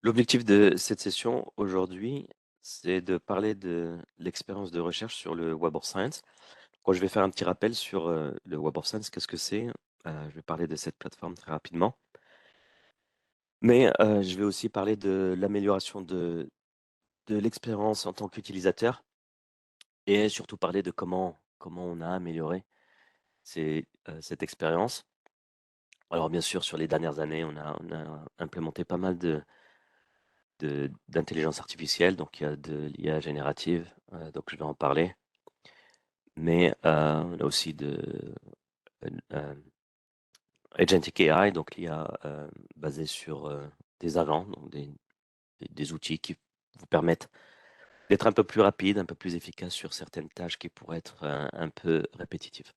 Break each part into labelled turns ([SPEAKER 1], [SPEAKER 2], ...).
[SPEAKER 1] L'objectif de cette session aujourd'hui, c'est de parler de l'expérience de recherche sur le Web of Science. Quand je vais faire un petit rappel sur le Web of Science, qu'est-ce que c'est? Je vais parler de cette plateforme très rapidement. Mais je vais aussi parler de l'amélioration de l'expérience en tant qu'utilisateur et surtout parler de comment on a amélioré cette expérience. Alors bien sûr, sur les dernières années, on a implémenté pas mal d'intelligence artificielle, donc il y a de l'IA générative, donc je vais en parler. Mais on a aussi euh, Agentic AI, donc l'IA basée sur des agents, donc des outils qui vous permettent d'être un peu plus rapide, un peu plus efficace sur certaines tâches qui pourraient être un peu répétitives.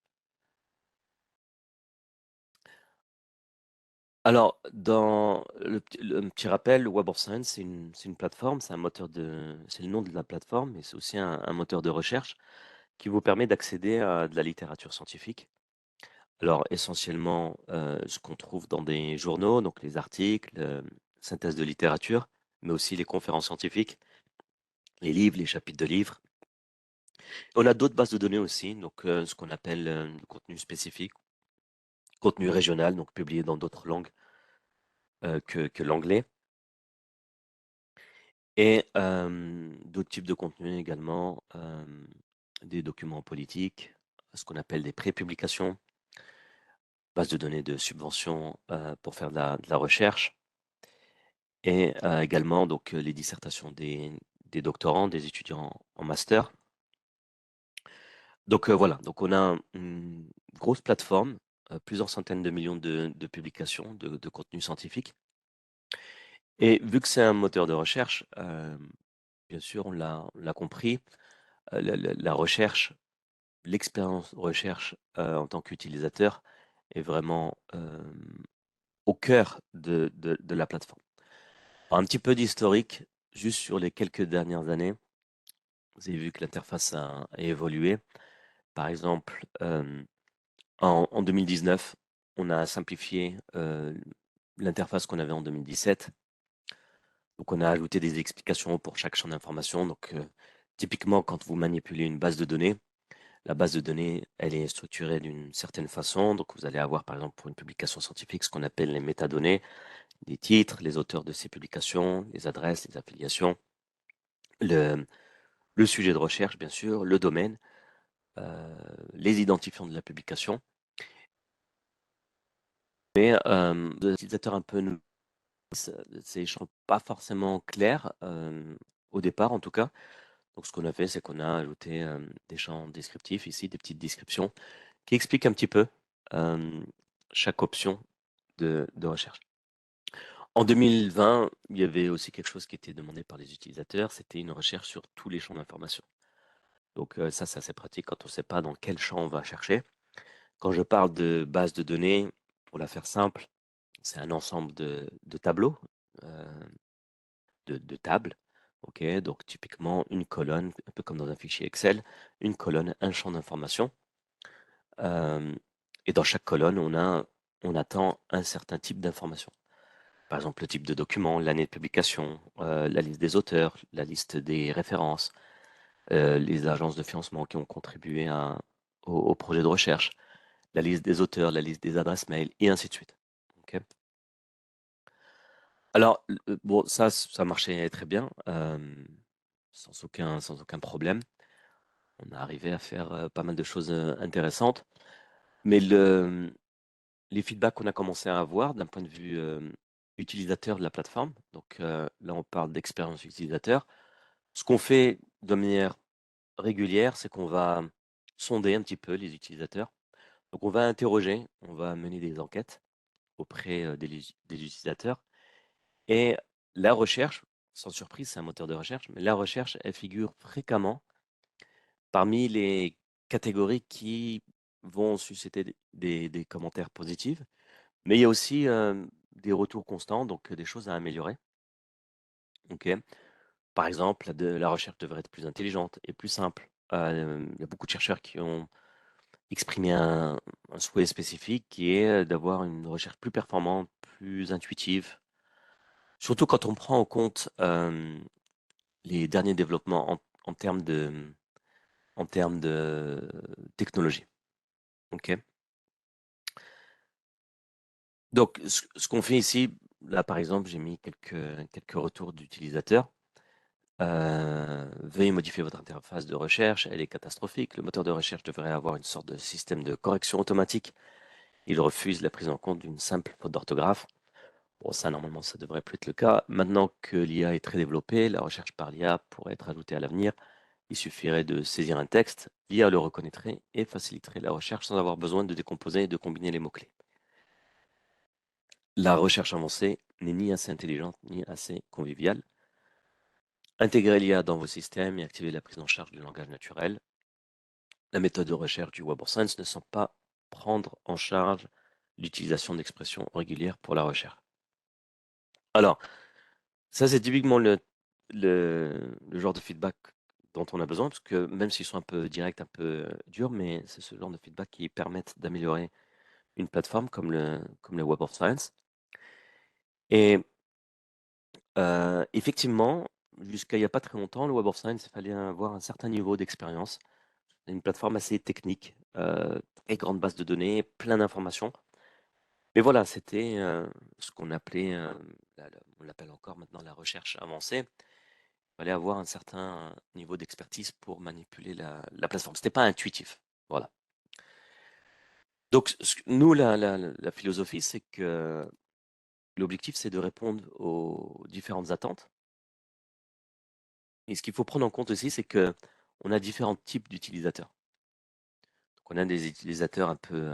[SPEAKER 1] Alors, dans le petit rappel, le Web of Science, c'est une plateforme, c'est le nom de la plateforme, mais c'est aussi un moteur de recherche qui vous permet d'accéder à de la littérature scientifique. Alors essentiellement, ce qu'on trouve dans des journaux, donc les articles, synthèse de littérature, mais aussi les conférences scientifiques, les livres, les chapitres de livres. On a d'autres bases de données aussi, donc ce qu'on appelle le contenu spécifique, contenu régional, donc publié dans d'autres langues que l'anglais, et d'autres types de contenus également, des documents politiques, ce qu'on appelle des pré-publications, bases de données de subventions pour faire de la recherche. Et également donc les dissertations des doctorants, des étudiants en master. Donc voilà, donc on a une grosse plateforme, plusieurs centaines de millions de publications de contenu scientifique. Et vu que c'est un moteur de recherche, bien sûr, on l'a compris, la recherche, l'expérience recherche en tant qu'utilisateur est vraiment au cœur de la plateforme. Alors, un petit peu d'historique, juste sur les quelques dernières années. Vous avez vu que l'interface a évolué. Par exemple, en 2019, on a simplifié l'interface qu'on avait en 2017. Donc, on a ajouté des explications pour chaque champ d'information. Donc, typiquement, quand vous manipulez une base de données, la base de données, elle est structurée d'une certaine façon. Donc, vous allez avoir, par exemple, pour une publication scientifique, ce qu'on appelle les métadonnées, les titres, les auteurs de ces publications, les adresses, les affiliations, le, le sujet de recherche, bien sûr, le domaine, les identifiants de la publication. Mais des utilisateurs un peu nouveaux, ces champs pas forcément clairs au départ en tout cas. Donc ce qu'on a fait, c'est qu'on a ajouté des champs descriptifs ici, des petites descriptions qui expliquent un petit peu euh, chaque option de recherche. En 2020, il y avait aussi quelque chose qui était demandé par les utilisateurs, c'était une recherche sur tous les champs d'information. Donc ça, c'est assez pratique quand on ne sait pas dans quel champ on va chercher. Quand je parle de base de données, pour la faire simple, c'est un ensemble de tableaux, euh, de tables. Ok, donc typiquement une colonne, un peu comme dans un fichier Excel, une colonne, un champ d'information. Euh, et dans chaque colonne, on attend un certain type d'information. Par exemple, le type de document, l'année de publication, la liste des auteurs, la liste des références, les agences de financement qui ont contribué au projet de recherche, la liste des auteurs, la liste des adresses mail, et ainsi de suite. Ok. Alors, bon, ça marchait très bien, sans aucun problème. On a arrivé à faire pas mal de choses intéressantes. Mais les feedbacks qu'on a commencé à avoir d'un point de vue utilisateur de la plateforme, donc là on parle d'expérience utilisateur, ce qu'on fait de manière régulière, c'est qu'on va sonder un petit peu les utilisateurs. Donc on va interroger, on va mener des enquêtes auprès des utilisateurs. Et la recherche, sans surprise, c'est un moteur de recherche, mais la recherche, elle figure fréquemment parmi les catégories qui vont susciter des commentaires positifs. Mais il y a aussi des retours constants, donc des choses à améliorer. Ok. Par exemple, la recherche devrait être plus intelligente et plus simple. Il y a beaucoup de chercheurs qui ont exprimé un souhait spécifique qui est d'avoir une recherche plus performante, plus intuitive, Surtout quand on prend en compte les derniers développements en termes en termes de technologie. OK? Donc ce qu'on fait ici, là, par exemple, j'ai mis quelques retours d'utilisateurs. Veuillez modifier votre interface de recherche, elle est catastrophique. Le moteur de recherche devrait avoir une sorte de système de correction automatique. Il refuse la prise en compte d'une simple faute d'orthographe. Bon, ça, normalement, ça devrait plus être le cas. Maintenant que l'IA est très développée, la recherche par l'IA pourrait être ajoutée à l'avenir. Il suffirait de saisir un texte, l'IA le reconnaîtrait et faciliterait la recherche sans avoir besoin de décomposer et de combiner les mots-clés. La recherche avancée n'est ni assez intelligente ni assez conviviale. Intégrez l'IA dans vos systèmes et activez la prise en charge du langage naturel. La méthode de recherche du Web of Science ne semble pas prendre en charge l'utilisation d'expressions régulières pour la recherche. Alors, ça c'est typiquement le genre de feedback dont on a besoin, parce que même s'ils sont un peu directs, un peu durs, mais c'est ce genre de feedback qui permettent d'améliorer une plateforme comme le Web of Science. Et effectivement, jusqu'à il n'y a pas très longtemps, le Web of Science, il fallait avoir un certain niveau d'expérience. C'est une plateforme assez technique, très grande base de données, plein d'informations. Mais voilà, c'était ce qu'on appelait, on l'appelle encore maintenant la recherche avancée. Il fallait avoir un certain niveau d'expertise pour manipuler la plateforme. C'était pas intuitif. Voilà. Donc, nous, la philosophie, c'est que l'objectif, c'est de répondre aux différentes attentes. Et ce qu'il faut prendre en compte aussi, c'est que on a différents types d'utilisateurs. Donc, on a des utilisateurs un peu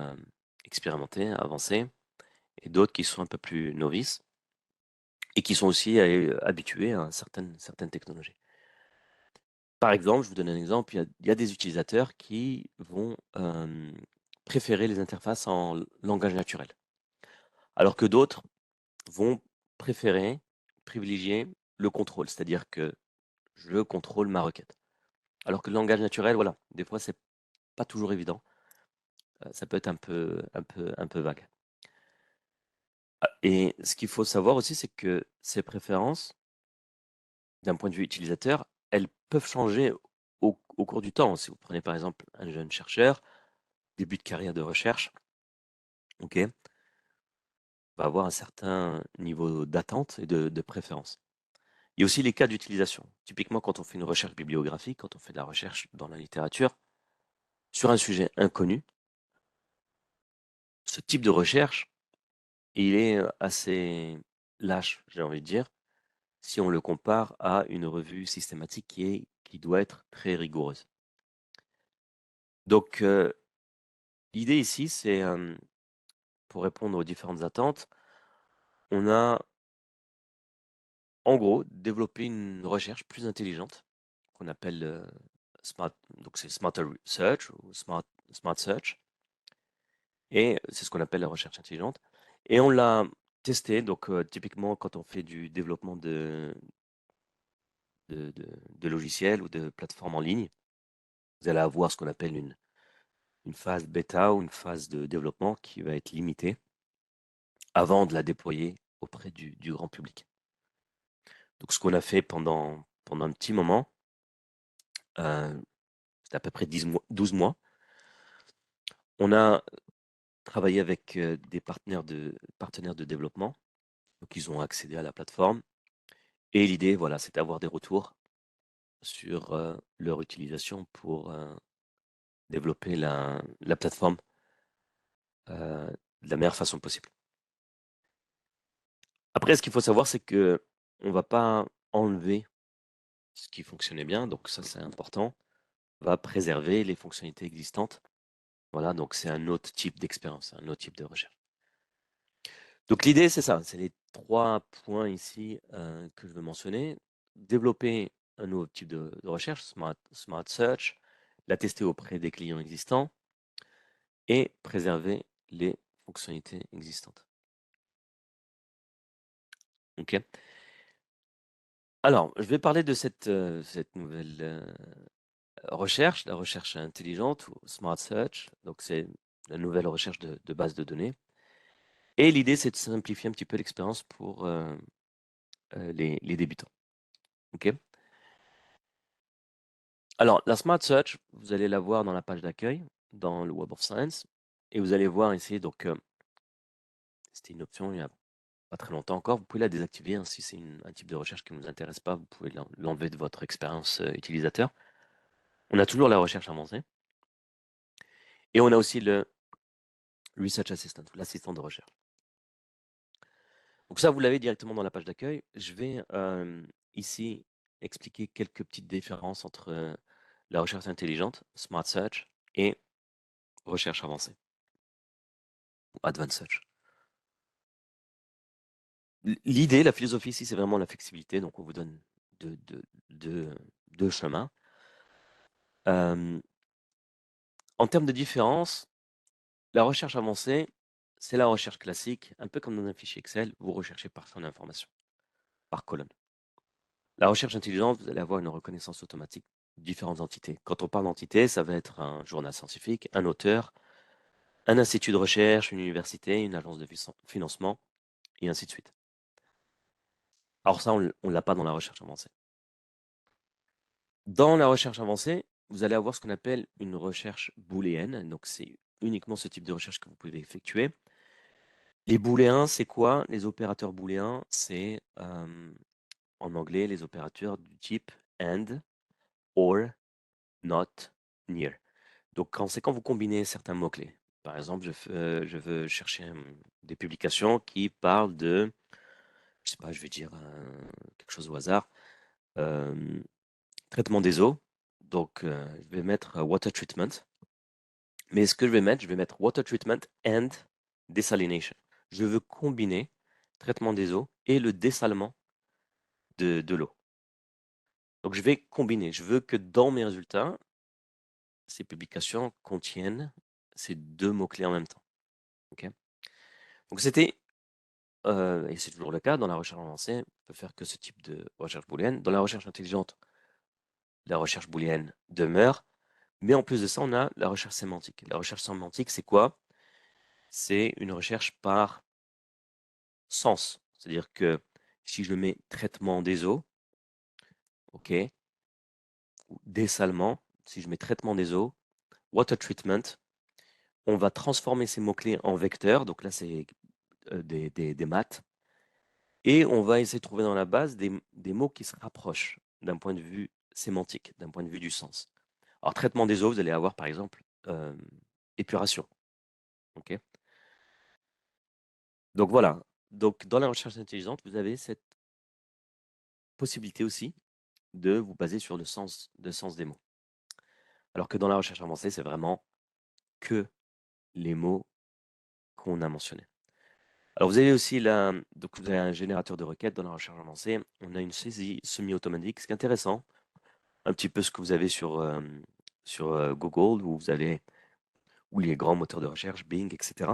[SPEAKER 1] expérimentés, avancés, et d'autres qui sont un peu plus novices et qui sont aussi habitués à certaines technologies. Par exemple, je vous donne un exemple, il y a des utilisateurs qui vont préférer les interfaces en langage naturel, alors que d'autres vont préférer, privilégier le contrôle, c'est-à-dire que je contrôle ma requête. Alors que le langage naturel, voilà, des fois, c'est pas toujours évident. Ça peut être un peu vague. Et ce qu'il faut savoir aussi, c'est que ces préférences, d'un point de vue utilisateur, elles peuvent changer au cours du temps. Si vous prenez par exemple un jeune chercheur, début de carrière de recherche, ok, va avoir un certain niveau d'attente et de préférence. Il y a aussi les cas d'utilisation. Typiquement, quand on fait une recherche bibliographique, quand on fait de la recherche dans la littérature, sur un sujet inconnu, ce type de recherche, il est assez lâche, j'ai envie de dire, si on le compare à une revue systématique qui doit être très rigoureuse. Donc, l'idée ici, c'est, pour répondre aux différentes attentes, on a, en gros, développé une recherche plus intelligente, qu'on appelle smart, donc c'est Smarter Search ou Smart Search, et c'est ce qu'on appelle la recherche intelligente. Et on l'a testé, donc typiquement quand on fait du développement de logiciels ou de plateformes en ligne, vous allez avoir ce qu'on appelle une phase bêta ou une phase de développement qui va être limitée avant de la déployer auprès du grand public. Donc ce qu'on a fait pendant un petit moment, c'était à peu près 12 mois, on a travaillé avec des partenaires de développement, donc ils ont accédé à la plateforme. Et l'idée, voilà, c'est d'avoir des retours sur leur utilisation pour développer la plateforme de la meilleure façon possible. Après, ce qu'il faut savoir, c'est que on va pas enlever ce qui fonctionnait bien, donc ça c'est important. On va préserver les fonctionnalités existantes. Voilà, donc c'est un autre type d'expérience, un autre type de recherche. Donc l'idée, c'est ça, c'est les 3 points ici que je veux mentionner. Développer un nouveau type de recherche, Smart Search, la tester auprès des clients existants et préserver les fonctionnalités existantes. Ok. Alors, je vais parler de cette nouvelle recherche, la recherche intelligente ou Smart Search. Donc, c'est la nouvelle recherche de base de données. Et l'idée, c'est de simplifier un petit peu l'expérience pour les débutants. OK? Alors, la Smart Search, vous allez la voir dans la page d'accueil, dans le Web of Science, et vous allez voir ici, donc, c'était une option il y a pas très longtemps encore, vous pouvez la désactiver, hein, si c'est un type de recherche qui ne vous intéresse pas, vous pouvez l'enlever de votre expérience utilisateur. On a toujours la recherche avancée, et on a aussi le Research Assistant, l'assistant de recherche. Donc ça, vous l'avez directement dans la page d'accueil. Je vais ici expliquer quelques petites différences entre la recherche intelligente, Smart Search, et recherche avancée, ou Advanced Search. L'idée, la philosophie ici, c'est vraiment la flexibilité. Donc, on vous donne deux chemins. En termes de différence, la recherche avancée, c'est la recherche classique, un peu comme dans un fichier Excel, vous recherchez par champ d'information, par colonne. La recherche intelligente, vous allez avoir une reconnaissance automatique de différentes entités. Quand on parle d'entité, ça va être un journal scientifique, un auteur, un institut de recherche, une université, une agence de financement, et ainsi de suite. Alors ça, on ne l'a pas dans la recherche avancée. Dans la recherche avancée, vous allez avoir ce qu'on appelle une recherche booléenne. Donc, c'est uniquement ce type de recherche que vous pouvez effectuer. Les booléens, c'est quoi? Les opérateurs booléens, c'est en anglais les opérateurs du type and, or, not, near. Donc, c'est quand vous combinez certains mots-clés. Par exemple, je veux chercher des publications qui parlent de, je sais pas, je vais dire quelque chose au hasard, traitement des eaux. Donc, je vais mettre water treatment. Mais ce que je vais mettre water treatment and desalination. Je veux combiner traitement des eaux et le dessalement de l'eau. Donc, je vais combiner. Je veux que dans mes résultats, ces publications contiennent ces deux mots-clés en même temps. OK? Donc, c'était, et c'est toujours le cas, dans la recherche avancée, on peut faire que ce type de recherche booléenne. Dans la recherche intelligente, la recherche booléenne demeure. Mais en plus de ça, on a la recherche sémantique. La recherche sémantique, c'est quoi? C'est une recherche par sens. C'est-à-dire que si je mets traitement des eaux, OK, ou dessalement, si je mets traitement des eaux, water treatment, on va transformer ces mots-clés en vecteurs. Donc là, c'est des maths. Et on va essayer de trouver dans la base des mots qui se rapprochent d'un point de vue sémantique, d'un point de vue du sens. Alors, traitement des eaux, vous allez avoir par exemple épuration. OK? Donc voilà. Donc, dans la recherche intelligente, vous avez cette possibilité aussi de vous baser sur le sens des mots. Alors que dans la recherche avancée, c'est vraiment que les mots qu'on a mentionnés. Alors vous avez aussi donc vous avez un générateur de requêtes dans la recherche avancée. On a une saisie semi-automatique, ce qui est intéressant. Un petit peu ce que vous avez sur Google, ou les grands moteurs de recherche, Bing, etc.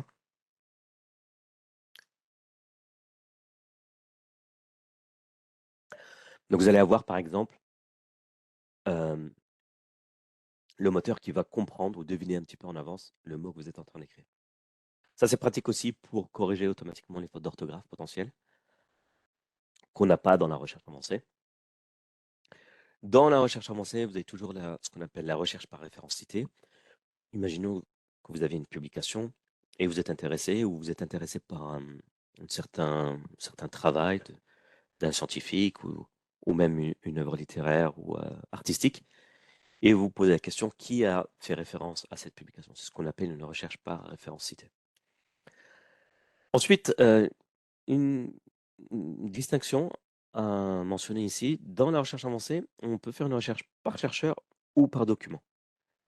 [SPEAKER 1] Donc vous allez avoir par exemple le moteur qui va comprendre ou deviner un petit peu en avance le mot que vous êtes en train d'écrire. Ça, c'est pratique aussi pour corriger automatiquement les fautes d'orthographe potentielles qu'on n'a pas dans la recherche avancée. Dans la recherche avancée, vous avez toujours ce qu'on appelle la recherche par référence citée. Imaginons que vous avez une publication et vous êtes intéressé ou vous êtes intéressé par un certain travail d'un scientifique ou même une œuvre littéraire ou artistique, et vous vous posez la question qui a fait référence à cette publication. C'est ce qu'on appelle une recherche par référence citée. Ensuite, une distinction à mentionner ici, dans la recherche avancée, on peut faire une recherche par chercheur ou par document,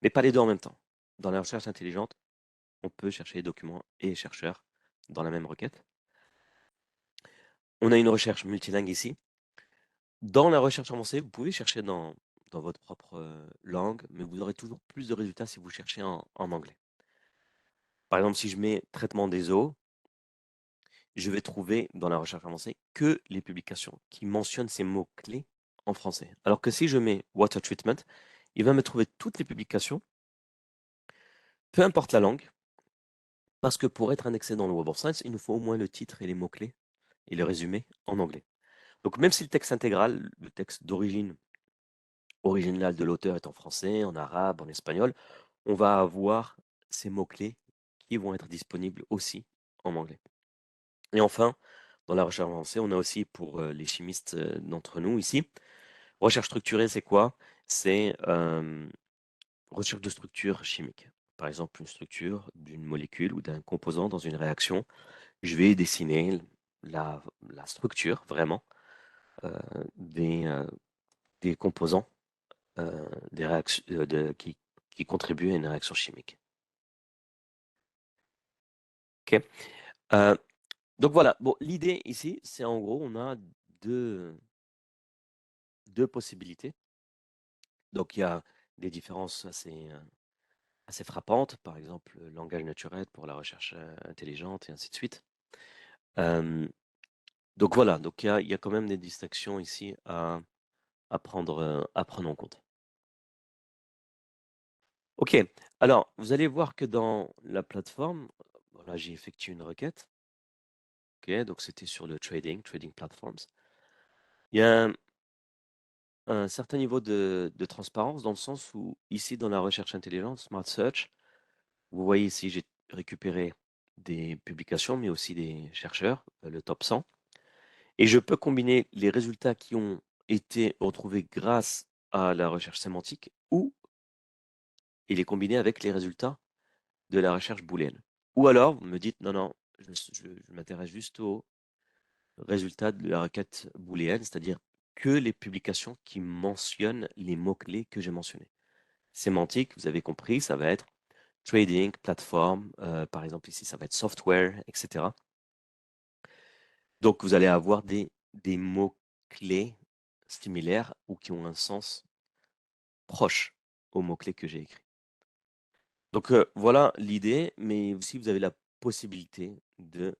[SPEAKER 1] mais pas les deux en même temps. Dans la recherche intelligente, on peut chercher documents et chercheurs dans la même requête. On a une recherche multilingue ici. Dans la recherche avancée, vous pouvez chercher dans votre propre langue, mais vous aurez toujours plus de résultats si vous cherchez en anglais. Par exemple, si je mets traitement des eaux, je vais trouver dans la recherche avancée que les publications qui mentionnent ces mots-clés en français. Alors que si je mets water treatment, il va me trouver toutes les publications, peu importe la langue, parce que pour être indexé dans le Web of Science, il nous faut au moins le titre et les mots-clés et le résumé en anglais. Donc même si le texte intégral, le texte d'origine original de l'auteur est en français, en arabe, en espagnol, on va avoir ces mots-clés qui vont être disponibles aussi en anglais. Et enfin, dans la recherche avancée, on a aussi pour les chimistes d'entre nous ici, recherche structurée, c'est quoi? C'est recherche de structure chimique. Par exemple, une structure d'une molécule ou d'un composant dans une réaction. Je vais dessiner la structure vraiment euh, des, euh, des composants des réactions, qui contribuent à une réaction chimique. Ok. Euh, donc voilà, bon, l'idée ici, c'est en gros, on a deux, deux possibilités. Donc il y a des différences assez frappantes, par exemple le langage naturel pour la recherche intelligente et ainsi de suite. Donc voilà, donc il y a quand même des distinctions ici à prendre en compte. Ok, alors vous allez voir que dans la plateforme, voilà, j'ai effectué une requête. Ok, donc c'était sur le trading platforms. Il y a un certain niveau de transparence dans le sens où ici dans la recherche intelligente, Smart Search, vous voyez ici j'ai récupéré des publications mais aussi des chercheurs, le top 100. Et je peux combiner les résultats qui ont été retrouvés grâce à la recherche sémantique ou et les combiner avec les résultats de la recherche booléenne. Ou alors, vous me dites, non, non, je m'intéresse juste aux résultats de la requête booléenne, c'est-à-dire que les publications qui mentionnent les mots-clés que j'ai mentionnés. Sémantique, vous avez compris, ça va être trading, plateforme, par exemple ici, ça va être software, etc. Donc, vous allez avoir des mots-clés similaires ou qui ont un sens proche aux mots-clés que j'ai écrits. Donc, voilà l'idée, mais aussi vous avez la possibilité de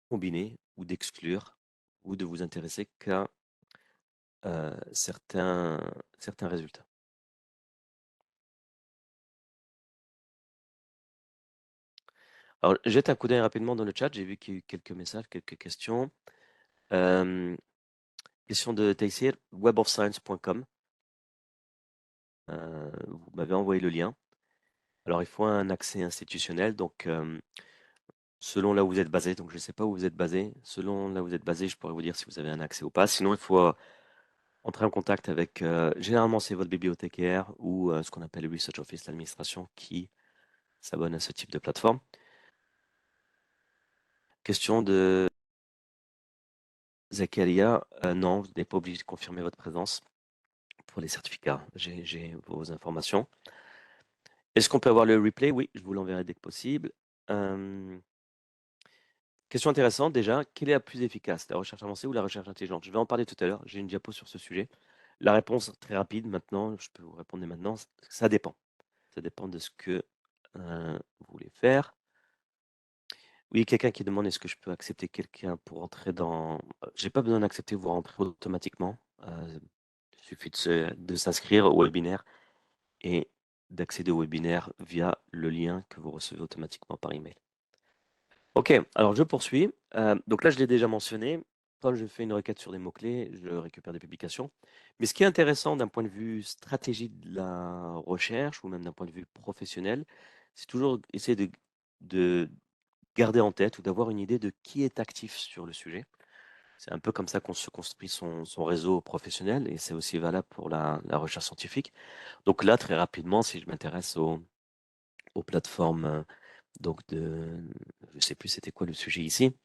[SPEAKER 1] combiner ou d'exclure ou de vous intéresser qu'à certains résultats. Alors, jette un coup d'œil rapidement dans le chat. J'ai vu qu'il y a eu quelques messages, quelques questions. Question de Taïsir, webofscience.com. Vous m'avez envoyé le lien. Alors, il faut un accès institutionnel. Donc, selon là où vous êtes basé, donc je ne sais pas où vous êtes basé. Selon là où vous êtes basé, je pourrais vous dire si vous avez un accès ou pas. Sinon, il faut entrer en contact avec, généralement, c'est votre bibliothécaire ou ce qu'on appelle le Research Office, l'administration qui s'abonne à ce type de plateforme. Question de Zakaria, non, vous n'êtes pas obligé de confirmer votre présence pour les certificats. J'ai vos informations. Est-ce qu'on peut avoir le replay? Oui, je vous l'enverrai dès que possible. Question intéressante déjà, quelle est la plus efficace, la recherche avancée ou la recherche intelligente? Je vais en parler tout à l'heure, j'ai une diapo sur ce sujet. La réponse très rapide maintenant, je peux vous répondre dès maintenant, ça dépend. Ça dépend de ce que vous voulez faire. Oui, quelqu'un qui demande est-ce que je peux accepter quelqu'un pour entrer dans. J'ai pas besoin d'accepter, vous rentrez automatiquement. Il suffit de s'inscrire au webinaire et d'accéder au webinaire via le lien que vous recevez automatiquement par email. Ok, alors je poursuis. Donc là, je l'ai déjà mentionné. Quand je fais une requête sur des mots-clés, je récupère des publications. Mais ce qui est intéressant d'un point de vue stratégique de la recherche ou même d'un point de vue professionnel, c'est toujours essayer de garder en tête ou d'avoir une idée de qui est actif sur le sujet. C'est un peu comme ça qu'on se construit son réseau professionnel et c'est aussi valable pour la recherche scientifique. Donc là, très rapidement, si je m'intéresse aux plateformes, donc je ne sais plus c'était quoi le sujet ici.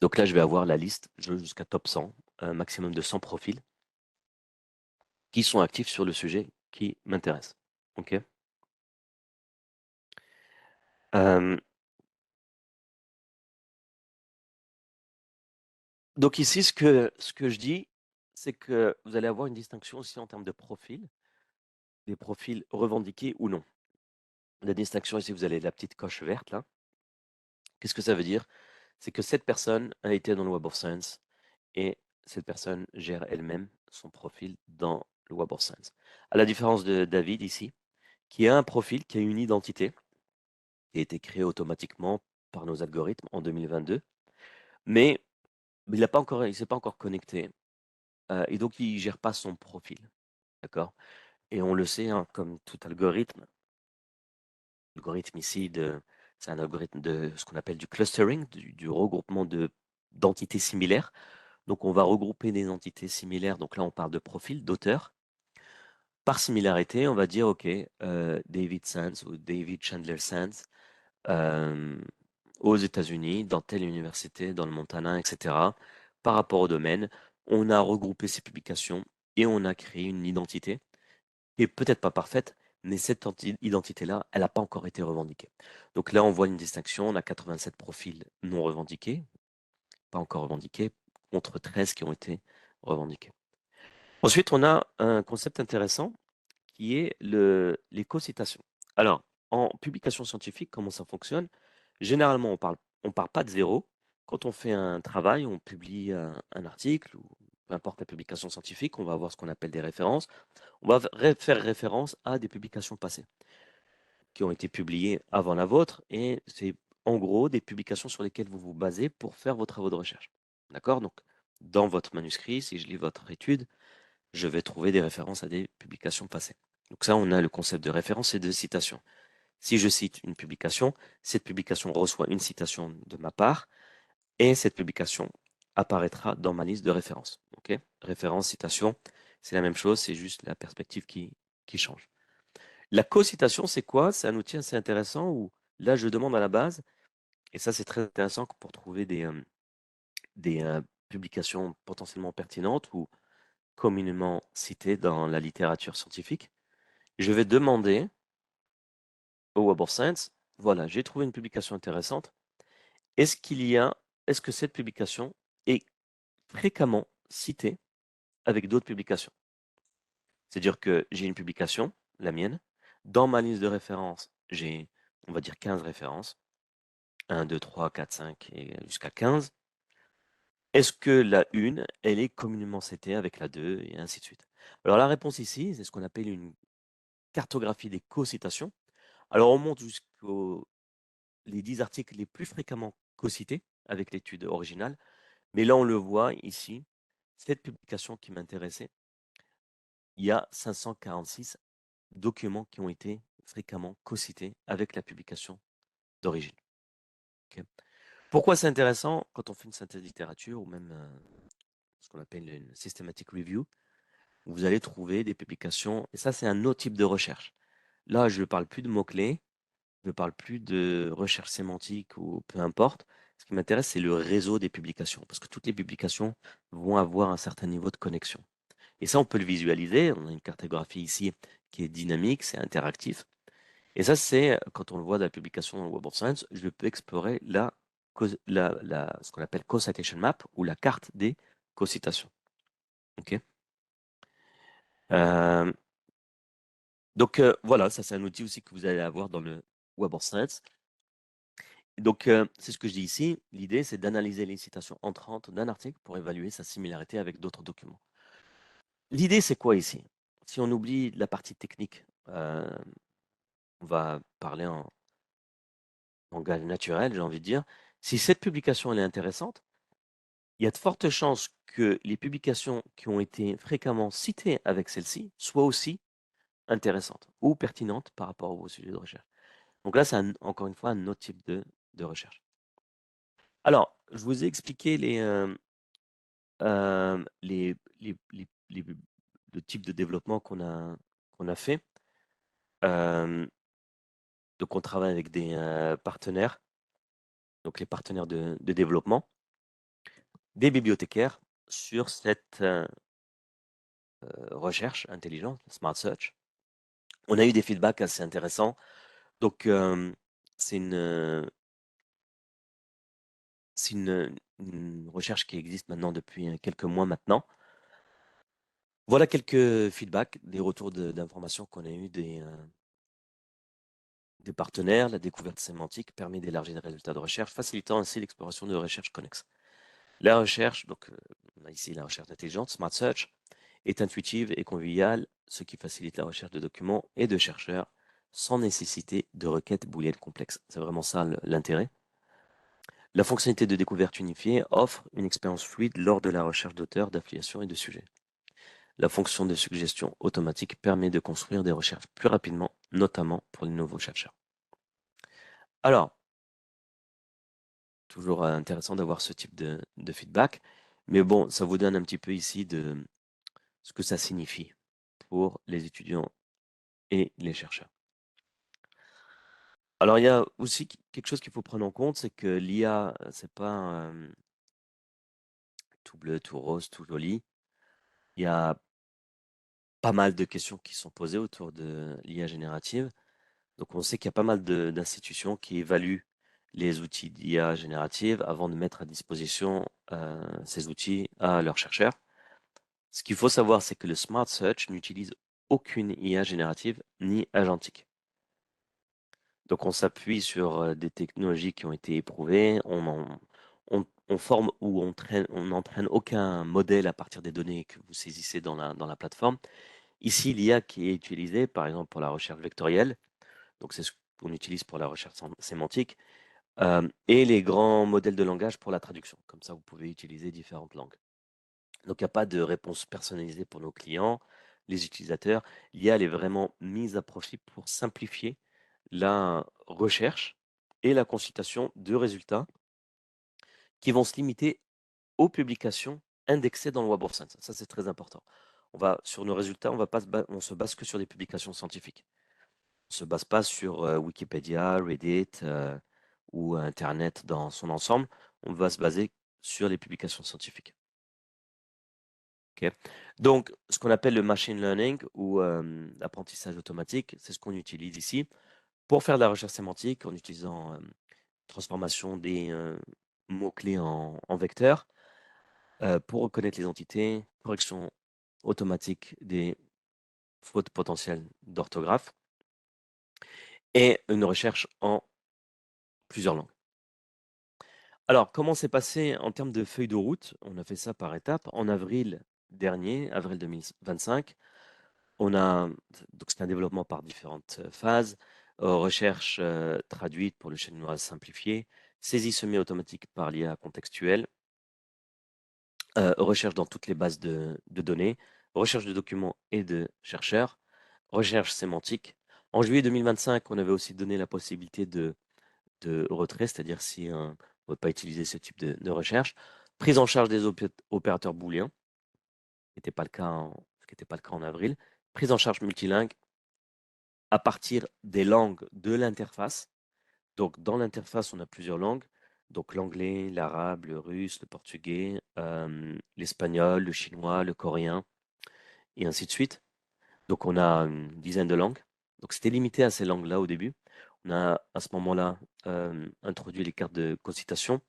[SPEAKER 1] Donc là, je vais avoir la liste jusqu'à top 100, un maximum de 100 profils qui sont actifs sur le sujet qui m'intéresse. OK. Euh, donc ici, ce que je dis, c'est que vous allez avoir une distinction aussi en termes de profil, des profils revendiqués ou non. La distinction ici, vous avez la petite coche verte là. Qu'est-ce que ça veut dire? C'est que cette personne a été dans le Web of Science et cette personne gère elle-même son profil dans le Web of Science. À la différence de David ici, qui a un profil, qui a une identité, qui a été créée automatiquement par nos algorithmes en 2022, mais mais il s'est pas encore connecté, et donc il gère pas son profil, d'accord? Et on le sait, hein, comme tout algorithme, l'algorithme ici c'est un algorithme de ce qu'on appelle du clustering, du regroupement d'entités similaires. Donc on va regrouper des entités similaires, donc là on parle de profil, d'auteur. Par similarité, on va dire, OK, David Sands ou David Chandler Sands, euh, aux États-Unis, dans telle université, dans le Montana, etc. Par rapport au domaine, on a regroupé ces publications et on a créé une identité qui est peut-être pas parfaite, mais cette identité-là, elle n'a pas encore été revendiquée. Donc là, on voit une distinction. On a 87 profils non revendiqués, pas encore revendiqués, contre 13 qui ont été revendiqués. Ensuite, on a un concept intéressant qui est l'éco-citation. Alors, en publication scientifique, comment ça fonctionne? Généralement, on part pas de zéro. Quand on fait un travail, on publie un article ou peu importe la publication scientifique, on va avoir ce qu'on appelle des références. On va faire référence à des publications passées qui ont été publiées avant la vôtre et c'est en gros des publications sur lesquelles vous vous basez pour faire vos travaux de recherche. D'accord? Donc, dans votre manuscrit, si je lis votre étude, je vais trouver des références à des publications passées. Donc ça, on a le concept de référence et de citation. Si je cite une publication, cette publication reçoit une citation de ma part et cette publication apparaîtra dans ma liste de références. Okay? Référence, citation, c'est la même chose, c'est juste la perspective qui change. La co-citation, c'est quoi? C'est un outil assez intéressant où là, je demande à la base, et ça, c'est très intéressant pour trouver des publications potentiellement pertinentes ou communément citées dans la littérature scientifique. Je vais demander au Web of Science, voilà, j'ai trouvé une publication intéressante. Est-ce qu'il y a, est-ce que cette publication est fréquemment citée avec d'autres publications? C'est-à-dire que j'ai une publication, la mienne, dans ma liste de références, j'ai, on va dire 15 références, 1, 2, 3, 4, 5 et jusqu'à 15. Est-ce que la une, elle est communément citée avec la 2 et ainsi de suite? Alors la réponse ici, c'est ce qu'on appelle une cartographie des co-citations. Alors on monte jusqu'aux les 10 articles les plus fréquemment co-cités avec l'étude originale. Mais là, on le voit ici, cette publication qui m'intéressait, il y a 546 documents qui ont été fréquemment co-cités avec la publication d'origine. Ok. Pourquoi c'est intéressant quand on fait une synthèse de littérature ou même ce qu'on appelle une systematic review? Vous allez trouver des publications, et ça c'est un autre type de recherche. Là, je ne parle plus de mots-clés, je ne parle plus de recherche sémantique ou peu importe. Ce qui m'intéresse, c'est le réseau des publications, parce que toutes les publications vont avoir un certain niveau de connexion. Et ça, on peut le visualiser. On a une cartographie ici qui est dynamique, c'est interactif. Et ça, c'est quand on le voit dans la publication dans le Web of Science, je peux explorer ce qu'on appelle co-citation map ou la carte des co-citations. Ok. Euh, donc voilà, ça c'est un outil aussi que vous allez avoir dans le Web of Science. Donc c'est ce que je dis ici. L'idée, c'est d'analyser les citations entrantes d'un article pour évaluer sa similarité avec d'autres documents. L'idée, c'est quoi ici? Si on oublie la partie technique, on va parler en langage naturel, j'ai envie de dire. Si cette publication elle est intéressante, il y a de fortes chances que les publications qui ont été fréquemment citées avec celle-ci soient aussi intéressantes ou pertinentes par rapport au sujet de recherche. Donc là, c'est encore une fois un autre type de recherche. Alors, je vous ai expliqué le type de développement qu'on a fait. Donc, on travaille avec des partenaires, donc les partenaires de développement, des bibliothécaires sur cette recherche intelligente, Smart Search. On a eu des feedbacks assez intéressants. Donc, c'est une recherche qui existe maintenant depuis quelques mois maintenant. Voilà quelques feedbacks, des retours d'informations qu'on a eu des partenaires. La découverte sémantique permet d'élargir les résultats de recherche, facilitant ainsi l'exploration de recherches connexes. La recherche, donc on a ici la recherche intelligente, Smart Search, est intuitive et conviviale, ce qui facilite la recherche de documents et de chercheurs sans nécessiter de requêtes booléennes complexes. C'est vraiment ça l'intérêt. La fonctionnalité de découverte unifiée offre une expérience fluide lors de la recherche d'auteurs, d'affiliations et de sujets. La fonction de suggestion automatique permet de construire des recherches plus rapidement, notamment pour les nouveaux chercheurs. Alors, toujours intéressant d'avoir ce type de feedback, mais bon, ça vous donne un petit peu ici de ce que ça signifie pour les étudiants et les chercheurs. Alors, il y a aussi quelque chose qu'il faut prendre en compte, c'est que l'IA, c'est pas tout bleu, tout rose, tout joli. Il y a pas mal de questions qui sont posées autour de l'IA générative. Donc, on sait qu'il y a pas mal d'institutions qui évaluent les outils d'IA générative avant de mettre à disposition ces outils à leurs chercheurs. Ce qu'il faut savoir, c'est que le Smart Search n'utilise aucune IA générative ni agentique. Donc, on s'appuie sur des technologies qui ont été éprouvées. On forme ou on n'entraîne aucun modèle à partir des données que vous saisissez dans la plateforme. Ici, l'IA qui est utilisée, par exemple, pour la recherche vectorielle, donc c'est ce qu'on utilise pour la recherche sémantique, et les grands modèles de langage pour la traduction. Comme ça, vous pouvez utiliser différentes langues. Donc, il n'y a pas de réponse personnalisée pour nos clients, les utilisateurs. L'IA, elle est vraiment mise à profit pour simplifier la recherche et la consultation de résultats qui vont se limiter aux publications indexées dans le Web of Science. Ça, c'est très important. Sur nos résultats, on se base que sur des publications scientifiques. On ne se base pas sur Wikipédia, Reddit ou Internet dans son ensemble. On va se baser sur les publications scientifiques. Ok. Donc, ce qu'on appelle le machine learning ou l'apprentissage automatique, c'est ce qu'on utilise ici pour faire de la recherche sémantique en utilisant transformation des mots-clés en vecteurs, pour reconnaître les entités, correction automatique des fautes potentielles d'orthographe et une recherche en plusieurs langues. Alors, comment s'est passé en termes de feuille de route? On a fait ça par étapes. En avril dernier, avril 2025, donc c'est un développement par différentes phases. Recherche traduite pour le chinois simplifié, saisie semi-automatique par l'IA contextuelle, recherche dans toutes les bases de données, recherche de documents et de chercheurs, recherche sémantique. En juillet 2025, on avait aussi donné la possibilité de retrait, c'est-à-dire si on ne veut pas utiliser ce type de recherche. Prise en charge des opérateurs booléens, ce qui n'était pas le cas en avril. Prise en charge multilingue à partir des langues de l'interface. Donc, dans l'interface, on a plusieurs langues. Donc, l'anglais, l'arabe, le russe, le portugais, l'espagnol, le chinois, le coréen, et ainsi de suite. Donc, on a une dizaine de langues. Donc, c'était limité à ces langues-là au début. On a, à ce moment-là, introduit les cartes de concitation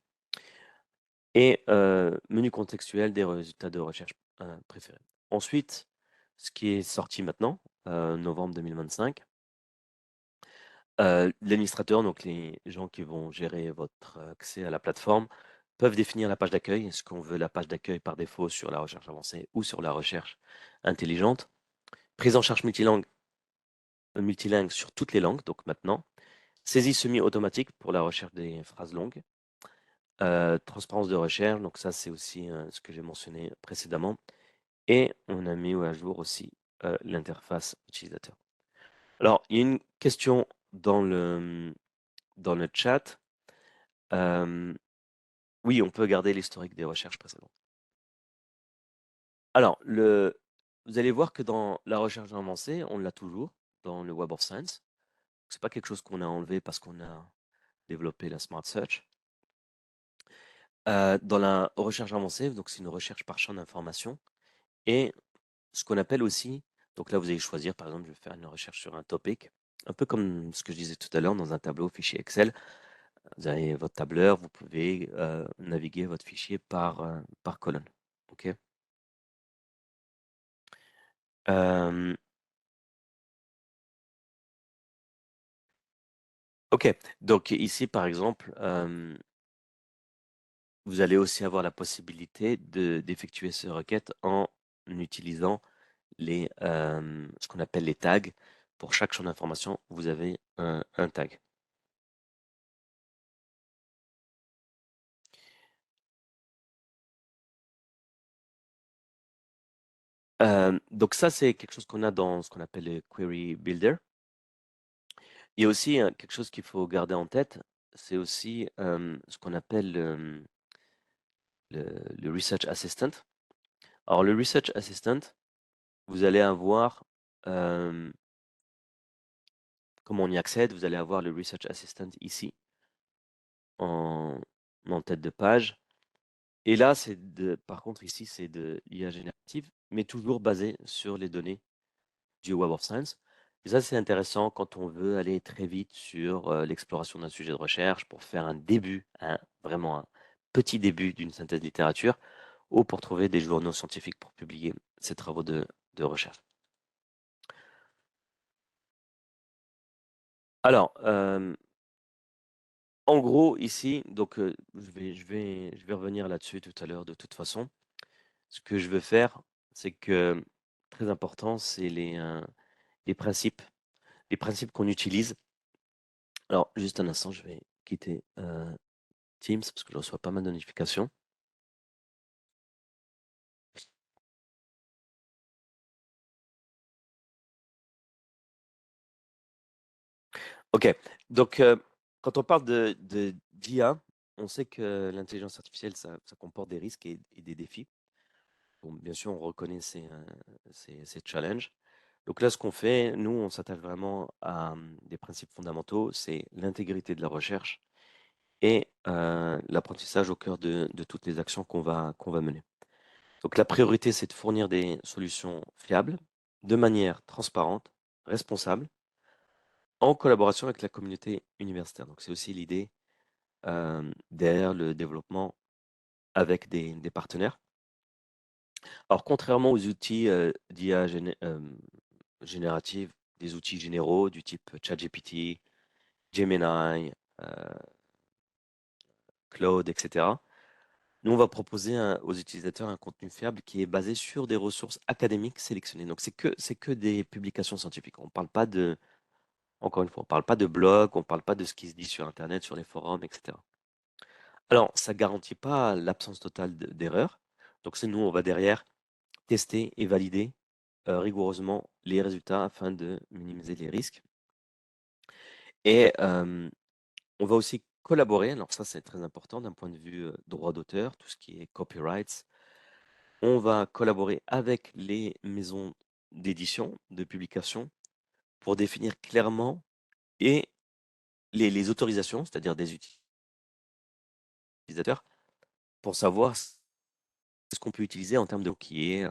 [SPEAKER 1] et menu contextuel des résultats de recherche préférés. Ensuite, ce qui est sorti maintenant, novembre 2025, l'administrateur, donc les gens qui vont gérer votre accès à la plateforme, peuvent définir la page d'accueil. Est-ce qu'on veut la page d'accueil par défaut sur la recherche avancée ou sur la recherche intelligente? Prise en charge multilingue sur toutes les langues, donc maintenant. Saisie semi-automatique pour la recherche des phrases longues. Transparence de recherche, donc ça c'est aussi ce que j'ai mentionné précédemment. Et on a mis à jour aussi l'interface utilisateur. Alors, il y a une question dans le chat. Oui, on peut garder l'historique des recherches précédentes. Alors, vous allez voir que dans la recherche avancée, on l'a toujours dans le Web of Science. C'est pas quelque chose qu'on a enlevé parce qu'on a développé la Smart Search. Dans la recherche avancée, donc c'est une recherche par champ d'information et ce qu'on appelle aussi, donc là vous allez choisir, par exemple, je vais faire une recherche sur un topic, un peu comme ce que je disais tout à l'heure dans un tableau fichier Excel. Vous avez votre tableur, vous pouvez naviguer votre fichier par colonne. OK. Euh, OK. Donc ici, par exemple, vous allez aussi avoir la possibilité d'effectuer ces requêtes en utilisant ce qu'on appelle les tags. Pour chaque champ d'information, vous avez un tag. Donc ça, c'est quelque chose qu'on a dans ce qu'on appelle le Query Builder. Il y a aussi quelque chose qu'il faut garder en tête, c'est aussi ce qu'on appelle le Research Assistant. Alors le Research Assistant, vous allez avoir, comment on y accède, vous allez avoir le Research Assistant ici, en, en tête de page. Et là, par contre, ici, c'est de l'IA générative, mais toujours basé sur les données du Web of Science. Et ça, c'est intéressant quand on veut aller très vite sur l'exploration d'un sujet de recherche pour faire un début, vraiment un petit début d'une synthèse de littérature, ou pour trouver des journaux scientifiques pour publier ces travaux de recherche. Alors, en gros, ici, donc je vais revenir là-dessus tout à l'heure de toute façon. Ce que je veux faire, c'est que, très important, c'est les principes, les principes qu'on utilise. Alors, juste un instant, je vais quitter Teams parce que je reçois pas mal de notifications. Ok, donc quand on parle d'IA, on sait que l'intelligence artificielle, ça comporte des risques et des défis. Bon, bien sûr, on reconnaît ces challenges. Donc là, ce qu'on fait, nous, on s'attache vraiment à des principes fondamentaux, c'est l'intégrité de la recherche et l'apprentissage au cœur de toutes les actions qu'on va mener. Donc la priorité, c'est de fournir des solutions fiables, de manière transparente, responsable, en collaboration avec la communauté universitaire. Donc c'est aussi l'idée derrière le développement avec des partenaires. Alors contrairement aux outils d'IA générative, des outils généraux du type ChatGPT, Gemini, Claude, etc., nous, on va proposer aux utilisateurs un contenu fiable qui est basé sur des ressources académiques sélectionnées. Donc, c'est que des publications scientifiques. On parle pas encore une fois, on parle pas de blog, on parle pas de ce qui se dit sur Internet, sur les forums, etc. Alors, ça garantit pas l'absence totale d'erreurs. Donc, c'est nous, on va derrière tester et valider rigoureusement les résultats afin de minimiser les risques. Et on va aussi collaborer. Alors, ça, c'est très important d'un point de vue droit d'auteur, tout ce qui est copyrights. On va collaborer avec les maisons d'édition, de publication, pour définir clairement et les autorisations, c'est-à-dire des utilisateurs, pour savoir ce qu'on peut utiliser en termes de qui est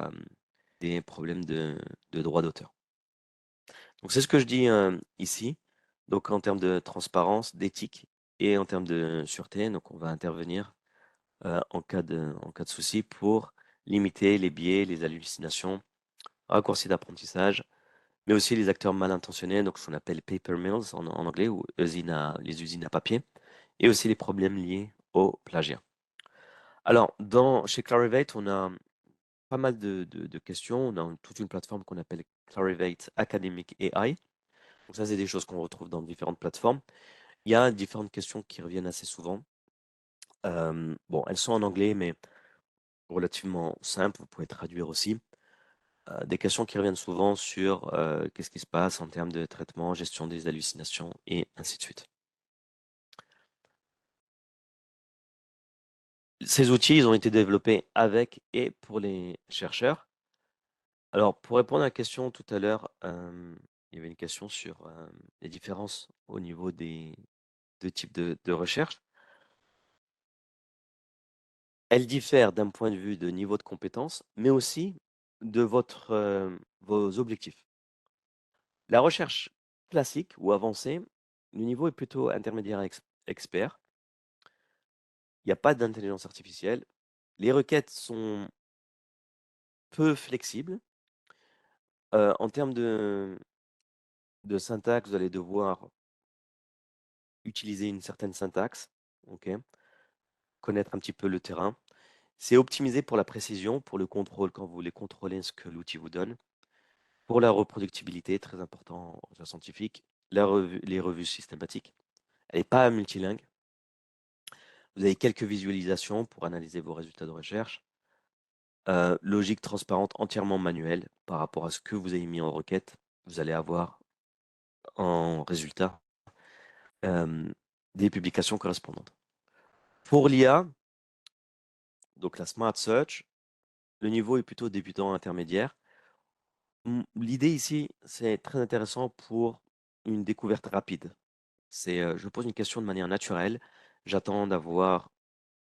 [SPEAKER 1] des problèmes de droit d'auteur. Donc c'est ce que je dis ici. Donc en termes de transparence, d'éthique et en termes de sûreté, donc on va intervenir en cas de souci pour limiter les biais, les hallucinations, raccourcis d'apprentissage, mais aussi les acteurs mal intentionnés, donc ce qu'on appelle paper mills en anglais, ou les usines à papier, et aussi les problèmes liés au plagiat. Alors, chez Clarivate, on a pas mal de questions. On a toute une plateforme qu'on appelle Clarivate Academic AI. Donc ça, c'est des choses qu'on retrouve dans différentes plateformes. Il y a différentes questions qui reviennent assez souvent. Bon, elles sont en anglais, mais relativement simples. Vous pouvez traduire aussi. Des questions qui reviennent souvent sur qu'est-ce qui se passe en termes de traitement, gestion des hallucinations et ainsi de suite. Ces outils, ils ont été développés avec et pour les chercheurs. Alors, pour répondre à la question tout à l'heure, il y avait une question sur les différences au niveau des deux types de recherche. Elles diffèrent d'un point de vue de niveau de compétence, mais aussi de vos objectifs. La recherche classique ou avancée, le niveau est plutôt intermédiaire expert. Il n'y a pas d'intelligence artificielle. Les requêtes sont peu flexibles. En termes de syntaxe, vous allez devoir utiliser une certaine syntaxe, ok, connaître un petit peu le terrain. C'est optimisé pour la précision, pour le contrôle, quand vous voulez contrôler ce que l'outil vous donne. Pour la reproductibilité, très important en recherche scientifique, les revues systématiques. Elle n'est pas multilingue. Vous avez quelques visualisations pour analyser vos résultats de recherche. logique transparente, entièrement manuelle par rapport à ce que vous avez mis en requête. Vous allez avoir en résultat des publications correspondantes. Pour l'IA, donc la Smart Search, le niveau est plutôt débutant intermédiaire. L'idée ici, c'est très intéressant pour une découverte rapide. C'est, je pose une question de manière naturelle, j'attends d'avoir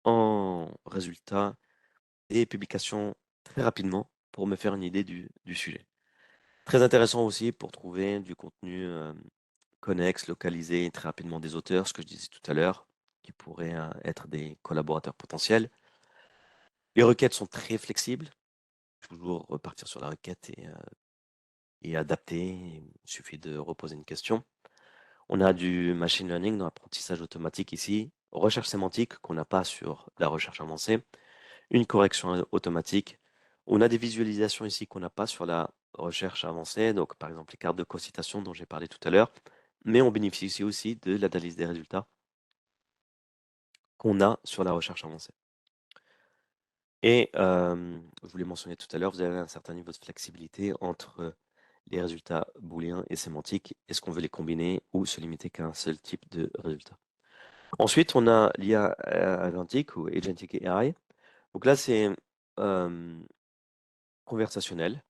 [SPEAKER 1] en résultat des publications très rapidement pour me faire une idée du sujet. Très intéressant aussi pour trouver du contenu connexe, localisé très rapidement des auteurs, ce que je disais tout à l'heure, qui pourraient être des collaborateurs potentiels. Les requêtes sont très flexibles, toujours repartir sur la requête et adapter. Il suffit de reposer une question. On a du machine learning dans l'apprentissage automatique ici, recherche sémantique qu'on n'a pas sur la recherche avancée, une correction automatique. On a des visualisations ici qu'on n'a pas sur la recherche avancée, donc par exemple les cartes de co-citation dont j'ai parlé tout à l'heure, mais on bénéficie aussi de l'analyse des résultats qu'on a sur la recherche avancée. Et je vous l'ai mentionné tout à l'heure, vous avez un certain niveau de flexibilité entre les résultats booléens et sémantiques. Est-ce qu'on veut les combiner ou se limiter qu'à un seul type de résultat? Ensuite, on a l'IA agentique ou agentic AI. Donc là, c'est conversationnel.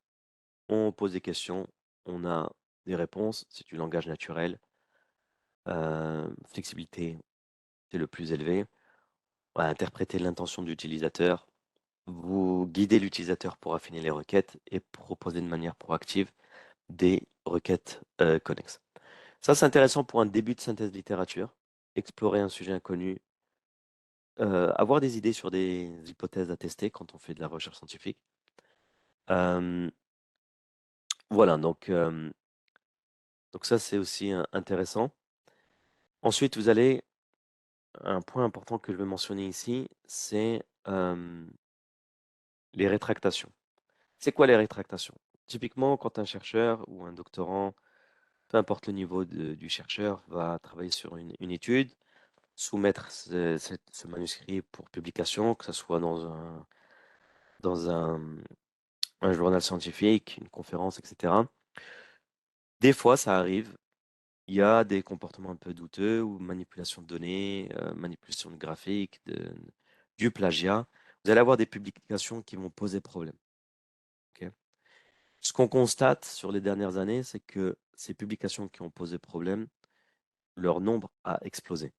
[SPEAKER 1] On pose des questions, on a des réponses, c'est du langage naturel. Flexibilité, c'est le plus élevé. On va interpréter l'intention de l'utilisateur. Vous guidez l'utilisateur pour affiner les requêtes et proposer de manière proactive des requêtes connexes. Ça, c'est intéressant pour un début de synthèse littérature, explorer un sujet inconnu, avoir des idées sur des hypothèses à tester quand on fait de la recherche scientifique. Voilà, donc ça, c'est aussi intéressant. Ensuite, vous allez, un point important que je veux mentionner ici, c'est les rétractations. C'est quoi les rétractations? Typiquement, quand un chercheur ou un doctorant, peu importe le niveau du chercheur, va travailler sur une étude, soumettre ce manuscrit pour publication, que ce soit dans un journal scientifique, une conférence, etc. Des fois, ça arrive, il y a des comportements un peu douteux ou manipulation de données, manipulation de graphiques, du plagiat. Vous allez avoir des publications qui vont poser problème. Ok. Ce qu'on constate sur les dernières années, c'est que ces publications qui ont posé problème, leur nombre a explosé.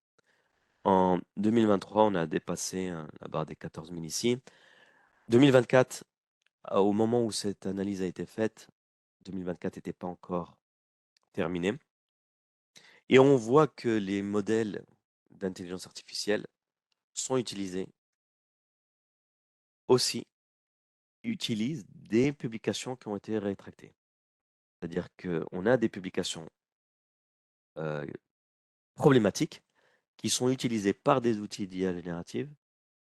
[SPEAKER 1] En 2023, on a dépassé la barre des 14 000 ici. 2024, au moment où cette analyse a été faite, 2024 n'était pas encore terminé. Et on voit que les modèles d'intelligence artificielle sont utilisés aussi, utilisent des publications qui ont été rétractées. C'est-à-dire qu'on a des publications problématiques qui sont utilisées par des outils d'IA générative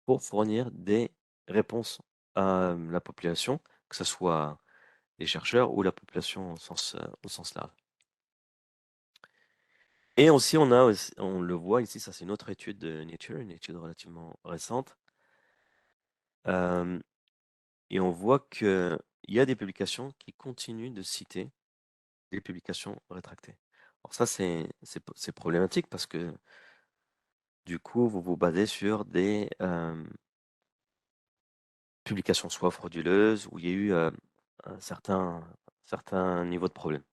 [SPEAKER 1] pour fournir des réponses à la population, que ce soit les chercheurs ou la population au sens large. Et aussi, on le voit ici, ça c'est une autre étude de Nature, une étude relativement récente. Et on voit qu'il y a des publications qui continuent de citer des publications rétractées. Alors ça, c'est problématique parce que du coup, vous vous basez sur des publications soit frauduleuses où il y a eu un certain niveau de problème.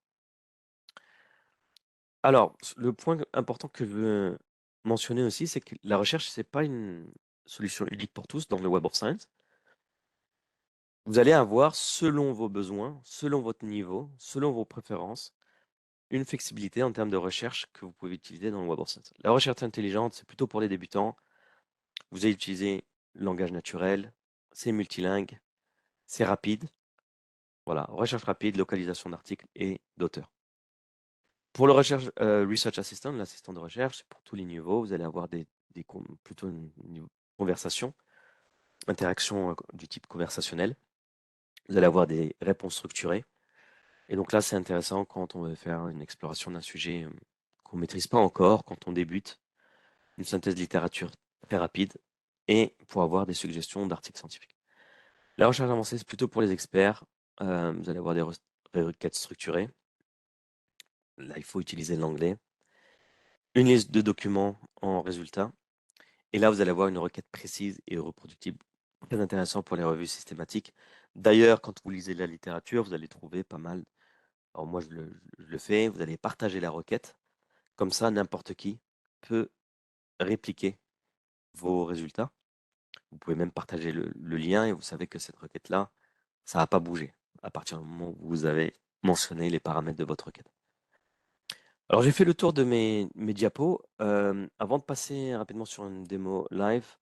[SPEAKER 1] Alors, le point important que je veux mentionner aussi, c'est que la recherche, c'est pas une solution unique pour tous dans le Web of Science. Vous allez avoir, selon vos besoins, selon votre niveau, selon vos préférences, une flexibilité en termes de recherche que vous pouvez utiliser dans le Web of Science. La recherche intelligente, c'est plutôt pour les débutants. Vous allez utiliser le langage naturel, c'est multilingue, c'est rapide. Voilà, recherche rapide, localisation d'articles et d'auteurs. Pour le Research Assistant, l'assistant de recherche, pour tous les niveaux, vous allez avoir plutôt une conversation, interaction du type conversationnel. Vous allez avoir des réponses structurées. Et donc là, c'est intéressant quand on veut faire une exploration d'un sujet qu'on ne maîtrise pas encore, quand on débute, une synthèse de littérature très rapide, et pour avoir des suggestions d'articles scientifiques. La recherche avancée, c'est plutôt pour les experts. Vous allez avoir des requêtes structurées. Là, il faut utiliser l'anglais. Une liste de documents en résultat. Et là, vous allez avoir une requête précise et reproductible. Très intéressant pour les revues systématiques. D'ailleurs, quand vous lisez de la littérature, vous allez trouver pas mal. Alors moi, je le fais. Vous allez partager la requête. Comme ça, n'importe qui peut répliquer vos résultats. Vous pouvez même partager le lien et vous savez que cette requête-là, ça va pas bouger à partir du moment où vous avez mentionné les paramètres de votre requête. Alors, j'ai fait le tour de mes diapos. Avant de passer rapidement sur une démo live,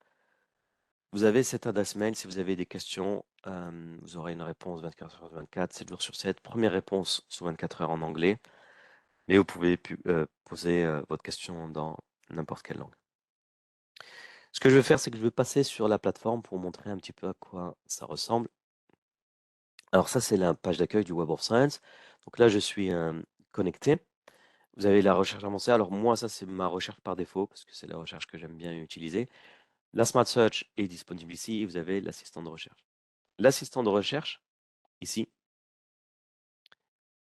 [SPEAKER 1] vous avez cette adresse mail. Si vous avez des questions, vous aurez une réponse 24 heures sur 24, 7 jours sur 7. Première réponse sous 24 heures en anglais. Mais vous pouvez poser votre question dans n'importe quelle langue. Ce que je vais faire, c'est que je vais passer sur la plateforme pour vous montrer un petit peu à quoi ça ressemble. Alors ça, c'est la page d'accueil du Web of Science. Donc là, je suis connecté. Vous avez la recherche avancée. Alors moi, ça, c'est ma recherche par défaut, parce que c'est la recherche que j'aime bien utiliser. La Smart Search est disponible ici, et vous avez l'assistant de recherche. L'assistant de recherche, ici.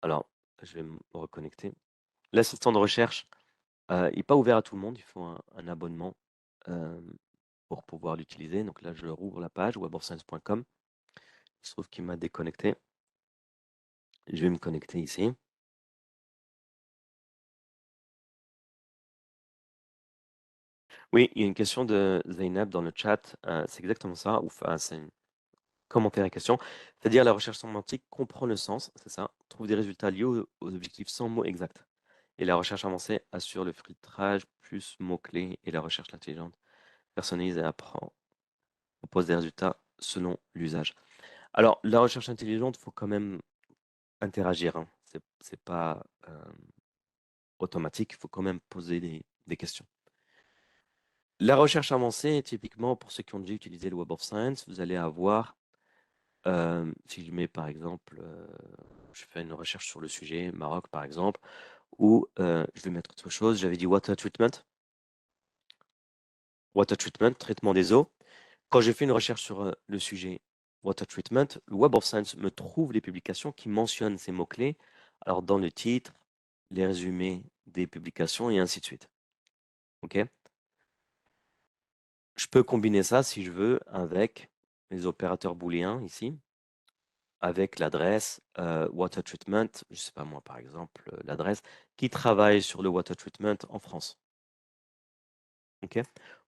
[SPEAKER 1] Alors, je vais me reconnecter. L'assistant de recherche, il n'est pas ouvert à tout le monde. Il faut un abonnement pour pouvoir l'utiliser. Donc là, je rouvre la page webofscience.com. Il se trouve qu'il m'a déconnecté. Je vais me connecter ici. Oui, il y a une question de Zainab dans le chat. C'est exactement ça. Ou enfin, c'est un commentaire et question. C'est-à-dire la recherche sémantique comprend le sens, c'est ça, trouve des résultats liés aux objectifs sans mots exacts. Et la recherche avancée assure le filtrage plus mots-clés et la recherche intelligente personnalise et apprend, propose des résultats selon l'usage. Alors, la recherche intelligente, il faut quand même interagir, hein. C'est pas automatique, il faut quand même poser des questions. La recherche avancée, typiquement, pour ceux qui ont déjà utilisé le Web of Science, vous allez avoir, si je mets par exemple, je fais une recherche sur le sujet Maroc par exemple, ou je vais mettre autre chose, j'avais dit water treatment, traitement des eaux. Quand j'ai fait une recherche sur le sujet water treatment, le Web of Science me trouve les publications qui mentionnent ces mots-clés, alors dans le titre, les résumés des publications et ainsi de suite. OK? Je peux combiner ça, si je veux, avec les opérateurs booléens ici, avec l'adresse water treatment, je ne sais pas moi par exemple, l'adresse qui travaille sur le water treatment en France. OK?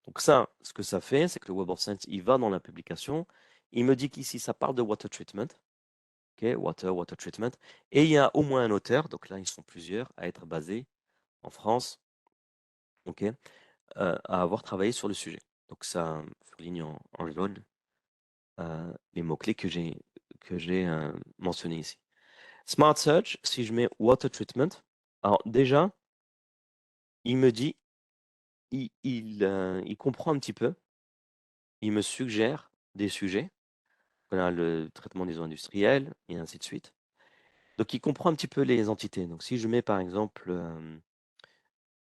[SPEAKER 1] Donc ça, ce que ça fait, c'est que le Web of Science, il va dans la publication, il me dit qu'ici, ça parle de water treatment, OK? Water treatment, et il y a au moins un auteur, donc là, ils sont plusieurs, à être basés en France, OK? À avoir travaillé sur le sujet. Donc ça souligne en jaune les mots-clés que j'ai mentionnés ici. Smart Search, si je mets Water Treatment, alors déjà, il me dit, il comprend un petit peu, il me suggère des sujets, voilà, le traitement des eaux industrielles, et ainsi de suite. Donc, il comprend un petit peu les entités. Donc, si je mets par exemple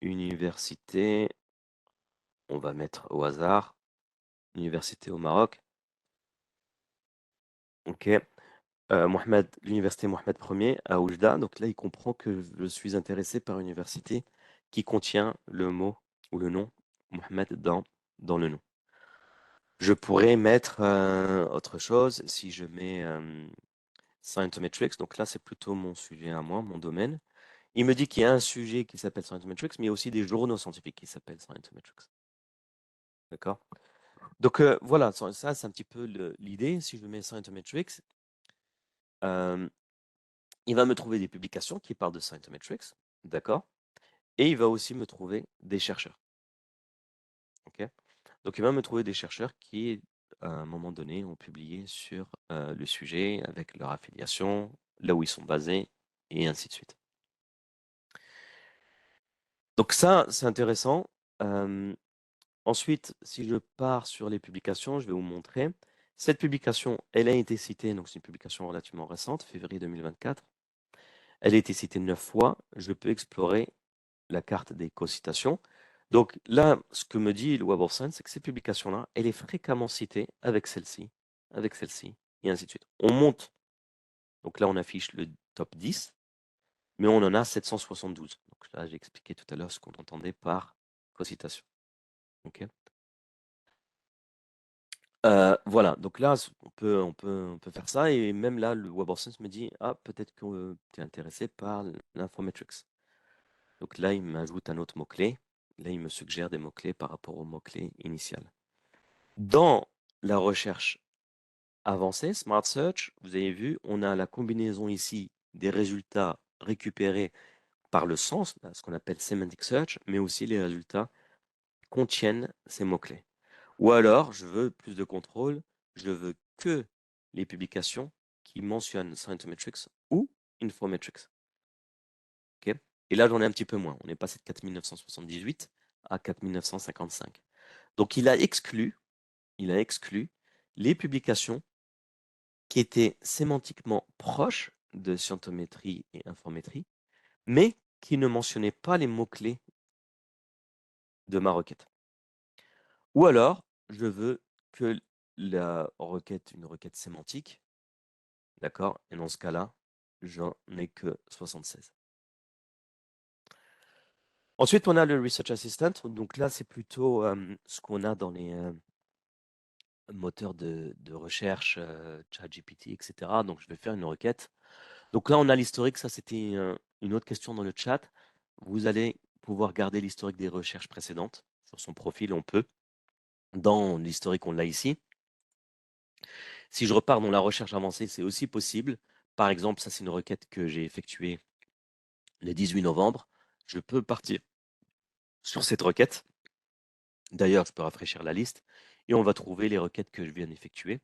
[SPEAKER 1] université, on va mettre au hasard, université au Maroc, ok, l'université Mohamed Ier à Oujda. Donc là, il comprend que je suis intéressé par une université qui contient le mot ou le nom Mohamed dans le nom. Je pourrais mettre autre chose si je mets Scientometrics. Donc là, c'est plutôt mon sujet à moi, mon domaine. Il me dit qu'il y a un sujet qui s'appelle Scientometrics, mais il y a aussi des journaux scientifiques qui s'appellent Scientometrics. D'accord? Donc voilà, ça c'est un petit peu l'idée. Si je mets Scientometrics, il va me trouver des publications qui parlent de Scientometrics, d'accord? Et il va aussi me trouver des chercheurs. Ok. Donc il va me trouver des chercheurs qui, à un moment donné, ont publié sur le sujet avec leur affiliation, là où ils sont basés, et ainsi de suite. Donc ça, c'est intéressant. Ensuite, si je pars sur les publications, je vais vous montrer. Cette publication, elle a été citée, donc c'est une publication relativement récente, février 2024. Elle a été citée 9 fois. Je peux explorer la carte des co-citations. Donc là, ce que me dit le Web of Science, c'est que ces publications-là, elle est fréquemment citée avec celle-ci, avec celle-ci, et ainsi de suite. On monte. Donc là, on affiche le top 10, mais on en a 772. Donc là, j'ai expliqué tout à l'heure ce qu'on entendait par co-citation. OK. Voilà, donc là, on peut faire ça et même là, le Web of Science me dit: «Ah, peut-être que tu es intéressé par l'informetrics». Donc là, il m'ajoute un autre mot-clé. Là, il me suggère des mots-clés par rapport au mot-clé initial. Dans la recherche avancée, Smart Search, vous avez vu, on a la combinaison ici des résultats récupérés par le sens, ce qu'on appelle Semantic Search, mais aussi les résultats contiennent ces mots-clés. Ou alors, je veux plus de contrôle, je veux que les publications qui mentionnent Scientometrics ou Infometrics. Okay. Et là, j'en ai un petit peu moins. On est passé de 4978 à 4955. Donc, il a exclu les publications qui étaient sémantiquement proches de scientométrie et infométrie, mais qui ne mentionnaient pas les mots-clés de ma requête. Ou alors, je veux que la requête, une requête sémantique, d'accord? Et dans ce cas-là, j'en ai que 76. Ensuite, on a le Research Assistant. Donc là, c'est plutôt ce qu'on a dans les moteurs de recherche, ChatGPT, etc. Donc, je vais faire une requête. Donc là, on a l'historique. Ça, c'était une autre question dans le chat. Vous allez pouvoir garder l'historique des recherches précédentes. Sur son profil, on peut. Dans l'historique, on l'a ici. Si je repars dans la recherche avancée, c'est aussi possible. Par exemple, ça, c'est une requête que j'ai effectuée le 18 novembre. Je peux partir sur cette requête. D'ailleurs, je peux rafraîchir la liste et on va trouver les requêtes que je viens d'effectuer.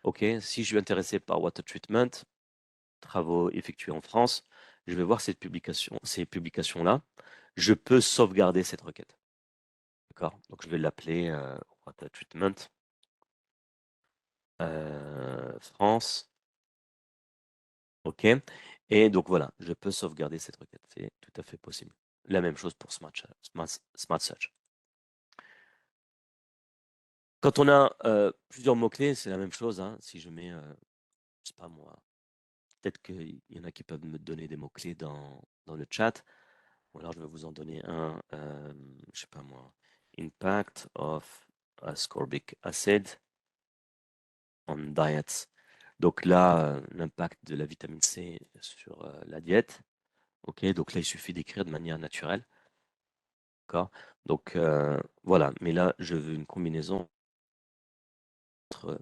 [SPEAKER 1] OK, si je suis intéressé par water treatment, travaux effectués en France, je vais voir ces publications-là. Je peux sauvegarder cette requête. D'accord? Donc, je vais l'appeler water treatment France. OK. Et donc, voilà, je peux sauvegarder cette requête. C'est tout à fait possible. La même chose pour Smart Search. Quand on a plusieurs mots-clés, c'est la même chose. Hein. Si je mets, je sais pas moi, peut-être qu'il y en a qui peuvent me donner des mots-clés dans le chat. Ou alors, je vais vous en donner un, je sais pas moi, impact of ascorbic acid on diets. Donc là, l'impact de la vitamine C sur la diète. OK, donc là, il suffit d'écrire de manière naturelle. D'accord? Donc voilà, mais là, je veux une combinaison entre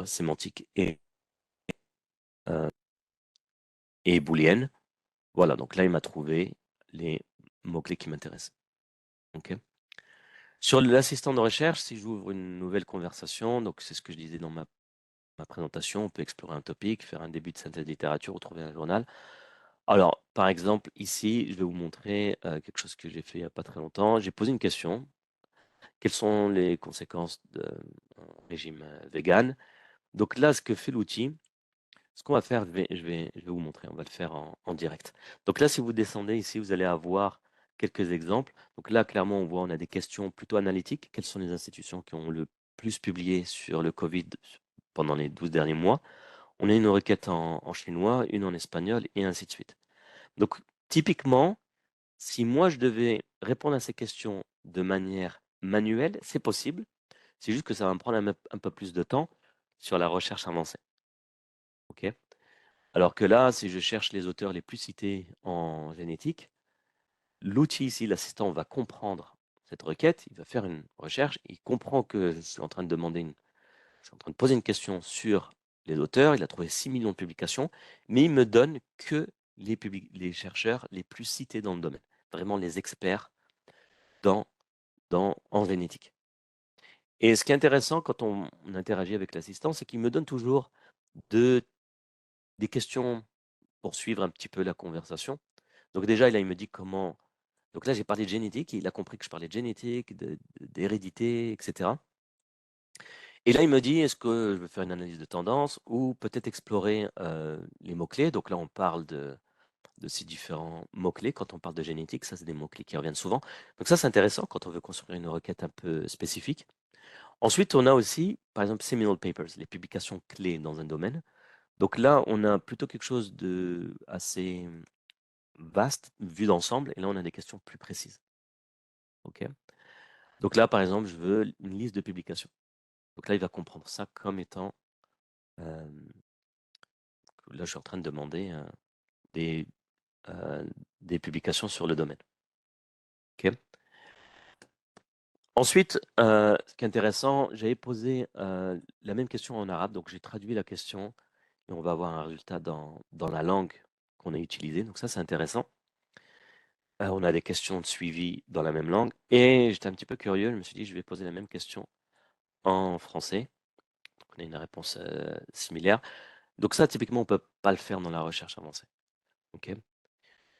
[SPEAKER 1] sémantique euh, et booléenne. Voilà, donc là, il m'a trouvé les mots-clés qui m'intéressent. OK. Sur l'assistant de recherche, si j'ouvre une nouvelle conversation, donc c'est ce que je disais dans ma présentation, on peut explorer un topic, faire un début de synthèse de littérature ou trouver un journal. Alors, par exemple, ici, je vais vous montrer quelque chose que j'ai fait il n'y a pas très longtemps. J'ai posé une question. Quelles sont les conséquences d'un régime vegan? Donc là, ce que fait l'outil, ce qu'on va faire, je vais vous montrer, on va le faire en direct. Donc là, si vous descendez ici, vous allez avoir quelques exemples. Donc là, clairement, on voit, on a des questions plutôt analytiques. Quelles sont les institutions qui ont le plus publié sur le Covid pendant les 12 derniers mois? On a une requête en chinois, une en espagnol et ainsi de suite. Donc, typiquement, si moi, je devais répondre à ces questions de manière manuelle, c'est possible. C'est juste que ça va me prendre un peu plus de temps sur la recherche avancée. OK? Alors que là, si je cherche les auteurs les plus cités en génétique, l'outil ici, l'assistant, va comprendre cette requête, il va faire une recherche, il comprend que je suis en train de je suis en train de poser une question sur les auteurs, il a trouvé 6 millions de publications, mais il me donne que les chercheurs les plus cités dans le domaine, vraiment les experts dans, en génétique. Et ce qui est intéressant quand on interagit avec l'assistant, c'est qu'il me donne toujours des questions pour suivre un petit peu la conversation. Donc déjà, là, il me dit comment. Donc là, j'ai parlé de génétique, il a compris que je parlais de génétique, d'hérédité, etc. Et là, il me dit, est-ce que je veux faire une analyse de tendance ou peut-être explorer les mots-clés. Donc là, on parle de ces différents mots-clés. Quand on parle de génétique, ça, c'est des mots-clés qui reviennent souvent. Donc ça, c'est intéressant quand on veut construire une requête un peu spécifique. Ensuite, on a aussi, par exemple, seminal papers, les publications clés dans un domaine. Donc là, on a plutôt quelque chose de assez vaste, vu d'ensemble, et là, on a des questions plus précises. OK? Donc là, par exemple, je veux une liste de publications. Donc là, il va comprendre ça comme étant, là, je suis en train de demander des, euh, des publications sur le domaine. OK? Ensuite, ce qui est intéressant, j'avais posé la même question en arabe, donc j'ai traduit la question et on va avoir un résultat dans la langue qu'on a utilisée. Donc ça, c'est intéressant. On a des questions de suivi dans la même langue et j'étais un petit peu curieux, je me suis dit, je vais poser la même question en français. Donc, on a une réponse similaire. Donc ça, typiquement, on ne peut pas le faire dans la recherche avancée. OK?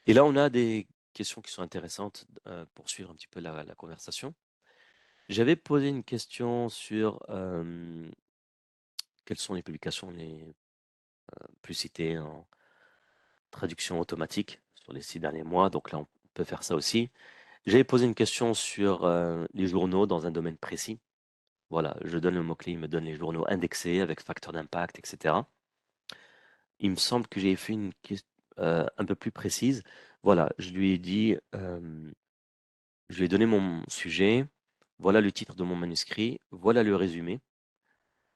[SPEAKER 1] Et là, on a des questions qui sont intéressantes pour suivre un petit peu la conversation. J'avais posé une question sur quelles sont les publications les plus citées en traduction automatique sur les 6 derniers mois. Donc là, on peut faire ça aussi. J'avais posé une question sur les journaux dans un domaine précis. Voilà, je donne le mot-clé, il me donne les journaux indexés avec facteur d'impact, etc. Il me semble que j'ai fait une question un peu plus précise. Voilà, je lui ai dit, je lui ai donné mon sujet, voilà le titre de mon manuscrit, voilà le résumé.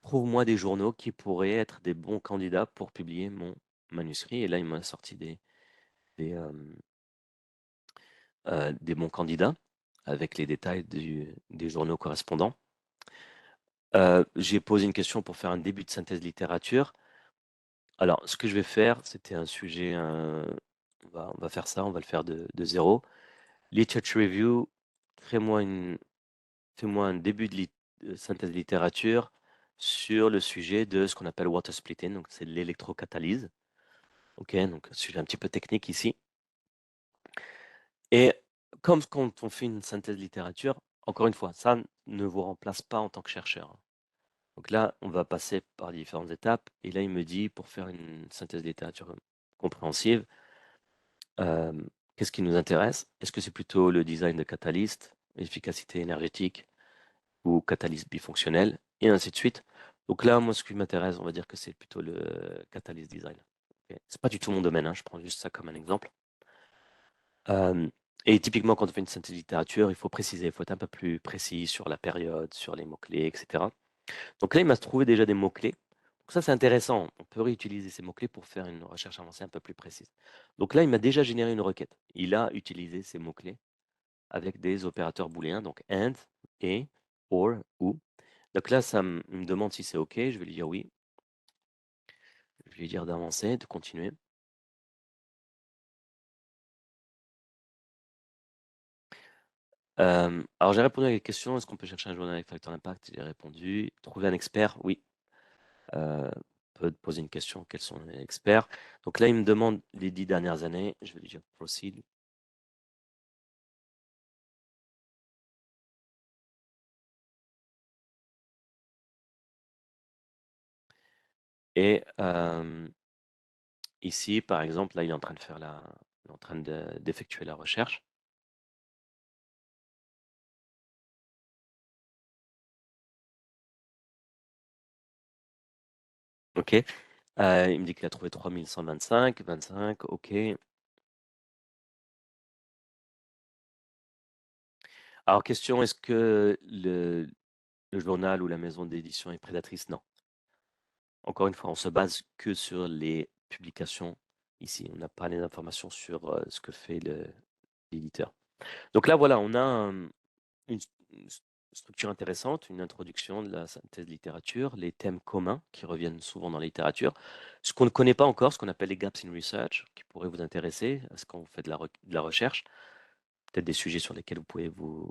[SPEAKER 1] Trouve-moi des journaux qui pourraient être des bons candidats pour publier mon manuscrit. Et là, il m'a sorti des, euh, des bons candidats avec les détails des journaux correspondants. J'ai posé une question pour faire un début de synthèse littérature. Alors, ce que je vais faire, c'était un sujet, on va faire ça, on va le faire de zéro. Literature review, fais-moi fais-moi un début de synthèse littérature sur le sujet de ce qu'on appelle water splitting, donc c'est l'électrocatalyse. Ok, donc un sujet un petit peu technique ici. Et comme quand on fait une synthèse littérature, encore une fois, ça ne vous remplace pas en tant que chercheur. Donc là, on va passer par différentes étapes. Et là, il me dit, pour faire une synthèse littérature compréhensive, euh, qu'est-ce qui nous intéresse? Est-ce que c'est plutôt le design de catalyste, efficacité énergétique ou catalyse bifonctionnel, et ainsi de suite. Donc là, moi, ce qui m'intéresse, on va dire que c'est plutôt le catalyse design. Ok. C'est pas du tout mon domaine, hein, je prends juste ça comme un exemple. Euh, et typiquement, quand on fait une synthèse littérature, il faut préciser, il faut être un peu plus précis sur la période, sur les mots-clés, etc. Donc là, il m'a trouvé déjà des mots-clés. Donc ça, c'est intéressant. On peut réutiliser ces mots-clés pour faire une recherche avancée un peu plus précise. Donc là, il m'a déjà généré une requête. Il a utilisé ces mots-clés avec des opérateurs booléens, donc and, et, or, ou. Donc là, il me demande si c'est OK. Je vais lui dire oui. Je vais lui dire d'avancer, de continuer. Alors, j'ai répondu à la question, est-ce qu'on peut chercher un journal avec facteur d'impact? J'ai répondu, trouver un expert, oui. On peut poser une question, quels sont les experts? Donc là, il me demande les 10 dernières années. Je vais lui dire proceed. Et ici, par exemple, là, il est en train de faire il est en train d'effectuer la recherche. OK. Il me dit qu'il a trouvé 3125, 25, OK. Alors, question, est-ce que le journal ou la maison d'édition est prédatrice? Non. Encore une fois, on se base que sur les publications ici. On n'a pas les informations sur ce que fait l'éditeur. Donc là, voilà, on a une structure intéressante, une introduction de la synthèse littérature, les thèmes communs qui reviennent souvent dans la littérature, ce qu'on ne connaît pas encore, ce qu'on appelle les gaps in research, qui pourraient vous intéresser, est-ce qu'on fait de la recherche, peut-être des sujets sur lesquels vous pouvez vous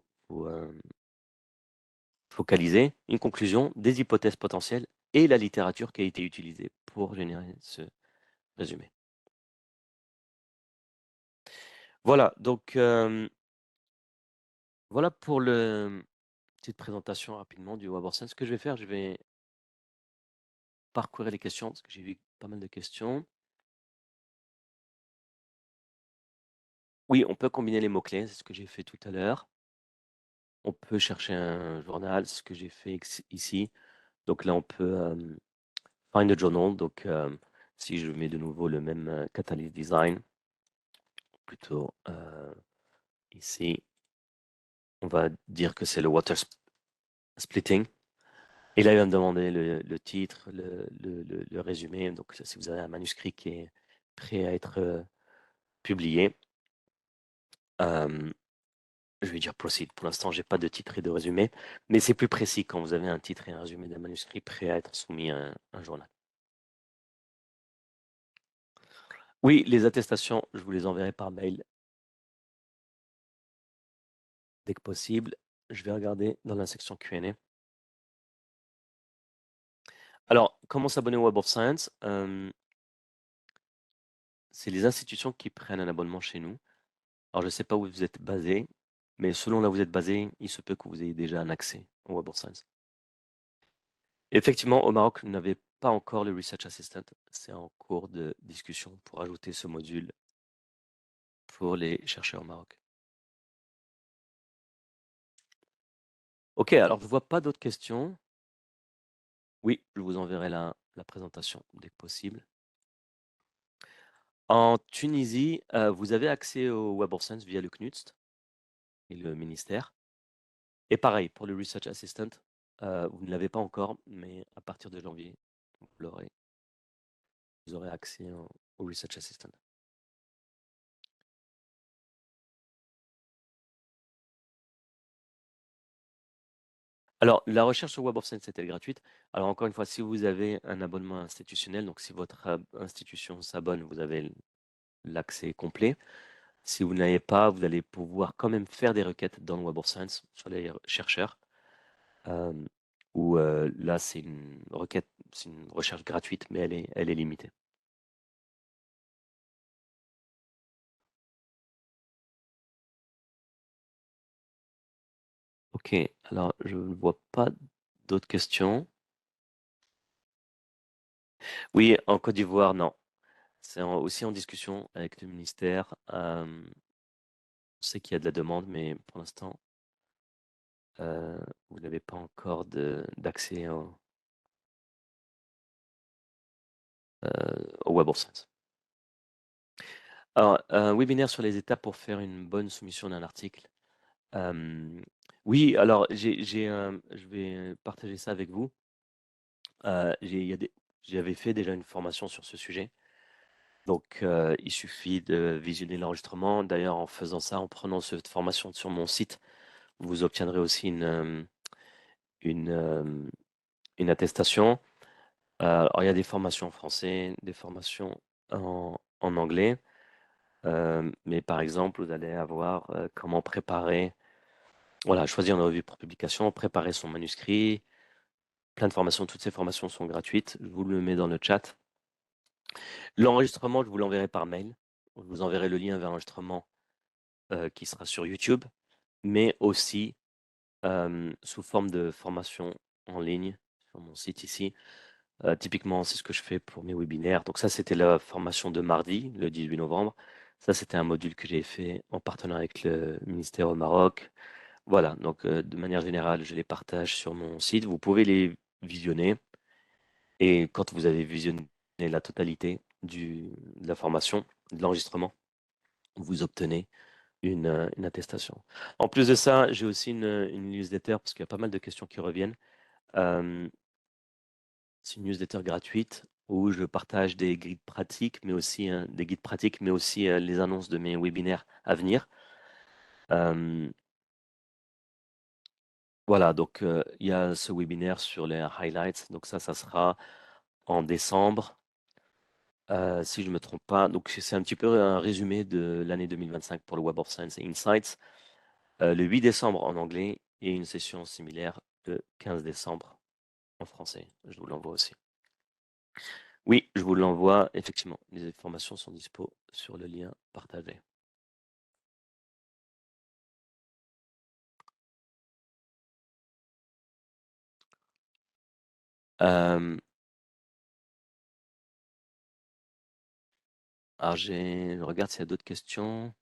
[SPEAKER 1] focaliser, une conclusion, des hypothèses potentielles et la littérature qui a été utilisée pour générer ce résumé. Voilà, donc voilà pour le petite présentation rapidement du WebAuthn. Ce que je vais faire, je vais parcourir les questions, parce que j'ai vu pas mal de questions. – – – – – – – – – – – – – – – – – – – – – – – – – – – – – – – – – – – – – – – – – – – – – – – – – – – – – – – – – – – – – – – – – – – – – – – – – – – – – – – – – – – – – – – – – – – – – – – – – – – – – – – – – – – – – – – – – – – – – – – –– – – – – – – – – – – – – – – – – – – – – – – – – – – – – – – – – – – – – – – – – – – – – – – – – – – – – – – – – – – – – – – – – – – – – – – – – – – – – – – – – – – – – – – – – – – – – – – – – – – – – – – – – – – – – – – – – – – – – – – – – – – – – – – – – – – on peut chercher un journal, ce que j'ai fait ici. Donc là, on peut find a journal. Donc, si je mets de nouveau le même Catalyst Design, plutôt ici, on va dire que c'est le water splitting. Et là, il va me demander le titre, le résumé. Donc, si vous avez un manuscrit qui est prêt à être publié, je vais dire proceed. Pour l'instant, j'ai pas de titre et de résumé, mais c'est plus précis quand vous avez un titre et un résumé d'un manuscrit prêt à être soumis à un journal. Oui, les attestations, je vous les enverrai par mail dès que possible. Je vais regarder dans la section Q&A. Alors, comment s'abonner au Web of Science? C'est les institutions qui prennent un abonnement chez nous. Alors, je ne sais pas où vous êtes basé, mais selon là où vous êtes basé, il se peut que vous ayez déjà un accès au Web of Science. Effectivement, au Maroc, vous n'avez pas encore le Research Assistant. C'est en cours de discussion pour ajouter ce module pour les chercheurs au Maroc. Ok, alors je ne vois pas d'autres questions. Oui, je vous enverrai la présentation dès que possible. En Tunisie, vous avez accès au Web of Science via le CNUST et le ministère. Et pareil, pour le Research Assistant, vous ne l'avez pas encore, mais à partir de janvier, vous l'aurez. Vous aurez accès au Research Assistant. Alors, la recherche sur Web of Science est-elle gratuite? Alors, encore une fois, si vous avez un abonnement institutionnel, donc si votre institution s'abonne, vous avez l'accès complet. Si vous n'avez pas, vous allez pouvoir quand même faire des requêtes dans le Web of Science sur les chercheurs. euh, où là, c'est une requête, c'est une recherche gratuite, mais elle est limitée. Ok, alors je ne vois pas d'autres questions. Oui, en Côte d'Ivoire, non. C'est aussi en discussion avec le ministère. On sait qu'il y a de la demande, mais pour l'instant, vous n'avez pas encore d'accès au Web of Science. Alors, un webinaire sur les étapes pour faire une bonne soumission d'un article. Oui, alors je vais partager ça avec vous. J'avais fait déjà une formation sur ce sujet. Donc, il suffit de visionner l'enregistrement. D'ailleurs, en faisant ça, en prenant cette formation sur mon site, vous obtiendrez aussi une, euh, une attestation. Alors, il y a des formations en français, des formations en anglais. Mais par exemple, vous allez avoir comment préparer, voilà, choisir une revue pour publication, préparer son manuscrit, plein de formations. Toutes ces formations sont gratuites. Je vous le mets dans le chat. L'enregistrement, je vous l'enverrai par mail. Je vous enverrai le lien vers l'enregistrement qui sera sur YouTube, mais aussi sous forme de formation en ligne sur mon site ici. Typiquement, c'est ce que je fais pour mes webinaires. Donc ça, c'était la formation de mardi, le 18 novembre. Ça, c'était un module que j'ai fait en partenariat avec le ministère au Maroc. Voilà, donc de manière générale, je les partage sur mon site. Vous pouvez les visionner. Et quand vous avez visionné la totalité de la formation, de l'enregistrement, vous obtenez une attestation. En plus de ça, j'ai aussi une newsletter parce qu'il y a pas mal de questions qui reviennent. Euh, c'est une newsletter gratuite où je partage des guides pratiques, mais aussi des guides pratiques, mais aussi les annonces de mes webinaires à venir. Euh, voilà, donc il y a ce webinaire sur les highlights. Donc ça sera en décembre. Si je ne me trompe pas. Donc, c'est un petit peu un résumé de l'année 2025 pour le Web of Science et Insights. Le 8 décembre en anglais et une session similaire le 15 décembre en français. Je vous l'envoie aussi. Oui, je vous l'envoie. Effectivement, les informations sont dispo sur le lien partagé. Euh, alors, je regarde s'il y a d'autres questions.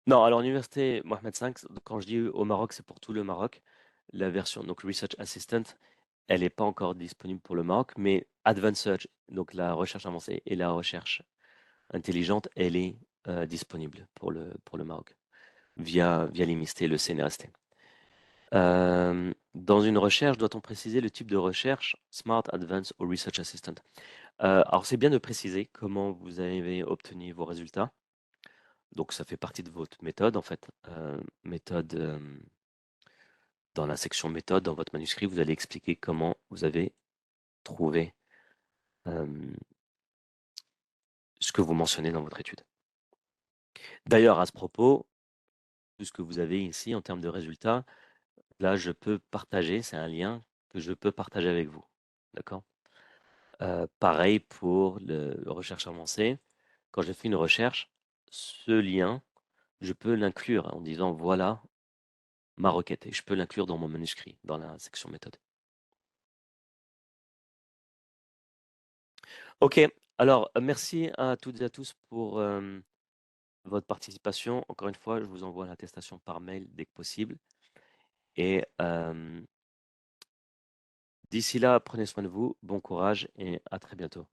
[SPEAKER 1] Non, alors l'université Mohammed V, quand je dis au Maroc, c'est pour tout le Maroc. La version, donc Research Assistant, elle n'est pas encore disponible pour le Maroc, mais Advanced Search, donc la recherche avancée et la recherche intelligente, elle est disponible pour le Maroc via l'IMIST, le CNRST. Dans une recherche, doit-on préciser le type de recherche, Smart, Advanced ou Research Assistant? Alors c'est bien de préciser comment vous avez obtenu vos résultats. Donc ça fait partie de votre méthode en fait. Méthode, dans la section méthode, dans votre manuscrit, vous allez expliquer comment vous avez trouvé euh, ce que vous mentionnez dans votre étude. D'ailleurs, à ce propos, tout ce que vous avez ici en termes de résultats, là je peux partager, c'est un lien que je peux partager avec vous. D'accord? Pareil pour le recherche avancée. Quand je fais une recherche, ce lien, je peux l'inclure en disant voilà ma requête et je peux l'inclure dans mon manuscrit, dans la section méthode. Ok, alors merci à toutes et à tous pour votre participation. Encore une fois, je vous envoie l'attestation par mail dès que possible. Et d'ici là, prenez soin de vous, bon courage et à très bientôt.